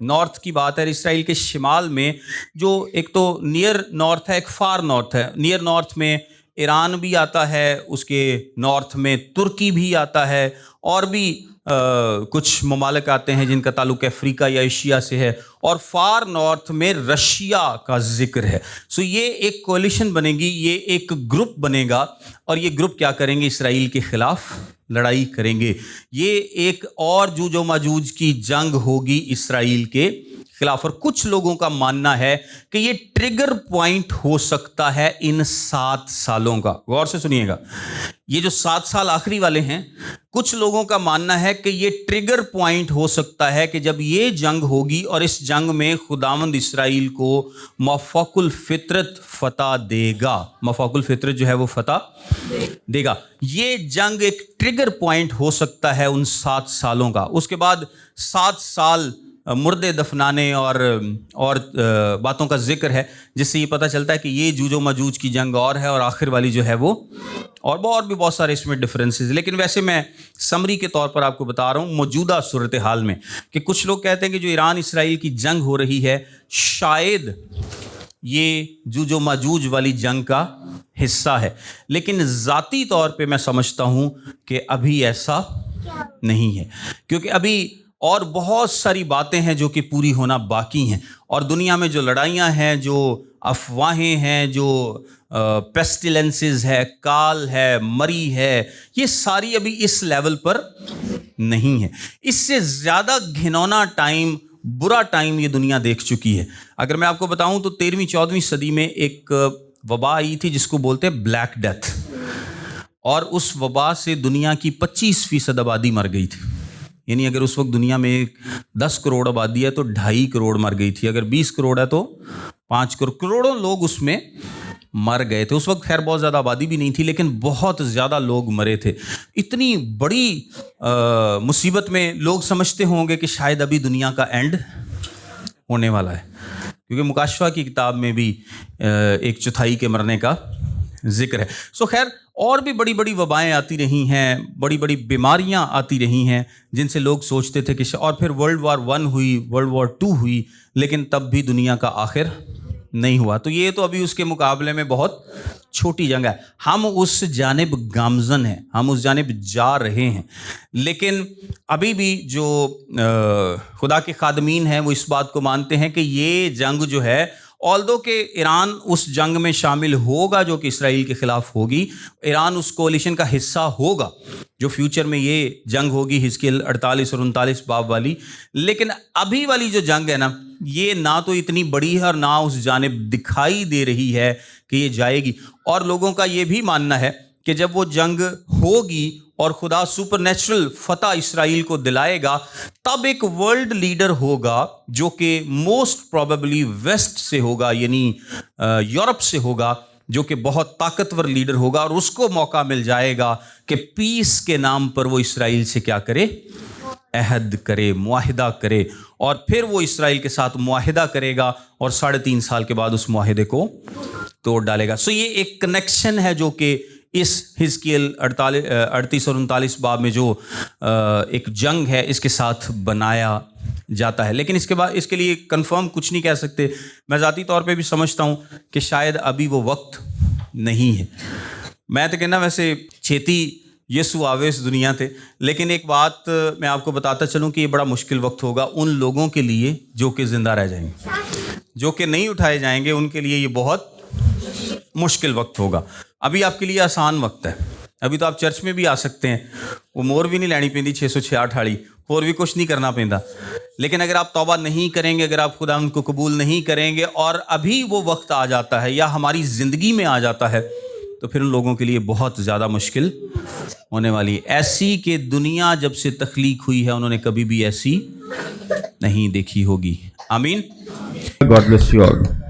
نارتھ کی بات ہے۔ اسرائیل کے شمال میں جو ایک تو نیئر نارتھ ہے، ایک فار نارتھ ہے۔ نیئر نارتھ میں ایران بھی آتا ہے، اس کے نارتھ میں ترکی بھی آتا ہے، اور بھی کچھ ممالک آتے ہیں جن کا تعلق افریقہ یا ایشیا سے ہے، اور فار نارتھ میں رشیا کا ذکر ہے۔ سو یہ ایک کولیشن بنے گی، یہ ایک گروپ بنے گا، اور یہ گروپ کیا کریں گے؟ اسرائیل کے خلاف لڑائی کریں گے۔ یہ ایک اور جوج و ماجوج کی جنگ ہوگی اسرائیل کے खिलाफ। और कुछ लोगों का मानना है कि ये ट्रिगर पॉइंट हो सकता है इन 7 सालों का। गौर से सुनिएगा, ये जो 7 साल आखिरी वाले हैं, कुछ लोगों का मानना है कि ये ट्रिगर पॉइंट हो सकता है कि जब ये जंग होगी और इस जंग में खुदावंद इसराइल को मफाकुल फितरत फतह देगा। मफाकुल फितरत जो है वो फतह देगा। ये जंग एक ट्रिगर पॉइंट हो सकता है उन 7 सालों का। उसके बाद 7 साल मुर्दे दफनाने और बातों का जिक्र है, जिससे ये पता चलता है कि ये जूजो मजूज की जंग और है और आखिर वाली जो है वो और भी बहुत सारे इसमें डिफरेंसेस। लेकिन वैसे मैं समरी के तौर पर आपको बता रहा हूँ मौजूदा सूरत हाल में कि कुछ लोग कहते हैं कि जो ईरान इसराइल की जंग हो रही है शायद ये जूजो मजूज वाली जंग का हिस्सा है। लेकिन ज़ाती तौर पे मैं समझता हूँ कि अभी ऐसा नहीं है, क्योंकि अभी और बहुत सारी बातें हैं जो कि पूरी होना बाकी हैं। और दुनिया में जो लड़ाइयाँ हैं, जो अफवाहें हैं, जो पेस्टिलेंसेस है, काल है, मरी है, ये सारी अभी इस लेवल पर नहीं है। इससे ज़्यादा घिनौना टाइम, बुरा टाइम ये दुनिया देख चुकी है। अगर मैं आपको बताऊं तो 13वीं-14वीं सदी में एक वबा आई थी जिसको बोलते हैं ब्लैक डेथ, और उस वबा से दुनिया की 25% आबादी मर गई थी। यानी अगर उस वक्त दुनिया में 10 करोड़ आबादी है तो 2.5 करोड़ मर गई थी। अगर 20 करोड़ है तो 5 करोड़, करोड़ों लोग उसमें मर गए थे। उस वक्त खैर बहुत ज़्यादा आबादी भी नहीं थी, लेकिन बहुत ज़्यादा लोग मरे थे। इतनी बड़ी मुसीबत में लोग समझते होंगे कि शायद अभी दुनिया का एंड होने वाला है, क्योंकि मुकाशफा की किताब में भी 1/4 के मरने का जिक्र है। सो खैर और भी बड़ी बड़ी वबाएँ आती रही हैं, बड़ी बड़ी बीमारियां आती रही हैं जिनसे लोग सोचते थे कि और फिर वर्ल्ड वार 1 हुई, वर्ल्ड वार 2 हुई, लेकिन तब भी दुनिया का आखिर नहीं हुआ। तो ये तो अभी उसके मुकाबले में बहुत छोटी जंग है। हम उस जानिब गामजन हैं, हम उस जानिब जा रहे हैं। लेकिन अभी भी जो खुदा के खादमीन हैं वो इस बात को मानते हैं कि ये जंग जो है, ऑल्दो कि ईरान उस जंग में शामिल होगा जो कि इसराइल के ख़िलाफ़ होगी, ईरान उस कोalition का हिस्सा होगा जो फ्यूचर में ये जंग होगी हिजकियेल 48 और 39 बाब वाली। लेकिन अभी वाली जो जंग है ना, ये ना तो इतनी बड़ी है और ना उस जानिब दिखाई दे रही है कि ये जाएगी। और लोगों का ये भी मानना है कि जब वो जंग होगी और खुदा सुपरनेचुरल फतह इसराइल को दिलाएगा, तब एक वर्ल्ड लीडर होगा जो कि मोस्ट प्रोबेबली वेस्ट से होगा, यानी यूरोप से होगा, जो कि बहुत ताकतवर लीडर होगा। और उसको मौका मिल जाएगा कि पीस के नाम पर वो इसराइल से क्या करे, अहद करे, मुआहिदा करे। और फिर वो इसराइल के साथ मुआहिदा करेगा और 3.5 साल के बाद उस मुआहिदे को तोड़ डालेगा। सो ये एक कनेक्शन है जो कि इस हिजकियेल 38 और 39 बाब में जो एक जंग है इसके साथ बनाया जाता है। लेकिन इसके बाद इसके लिए कंफर्म कुछ नहीं कह सकते। मैं ज़ाती तौर पे भी समझता हूँ कि शायद अभी वो वक्त नहीं है। मैं तो कहना वैसे छेती यीशु आवे इस दुनिया थे, लेकिन एक बात मैं आपको बताता चलूँ कि ये बड़ा मुश्किल वक्त होगा उन लोगों के लिए जो कि ज़िंदा रह जाएंगे। जो कि नहीं उठाए जाएंगे उनके लिए ये बहुत मुश्किल वक्त होगा। अभी आपके लिए आसान वक्त है। अभी तो आप चर्च में भी आ सकते हैं, वो मोर भी नहीं लैनी पैंदी 666 हाड़ी, और भी कुछ नहीं करना पैंदा। लेकिन अगर आप तौबा नहीं करेंगे, अगर आप खुदा उनको कबूल नहीं करेंगे और अभी वो वक्त आ जाता है या हमारी ज़िंदगी में आ जाता है, तो फिर उन लोगों के लिए बहुत ज़्यादा मुश्किल होने वाली है। ऐसी कि दुनिया जब से तख्लीक हुई है उन्होंने कभी भी ऐसी नहीं देखी होगी। आमीन। God bless you all.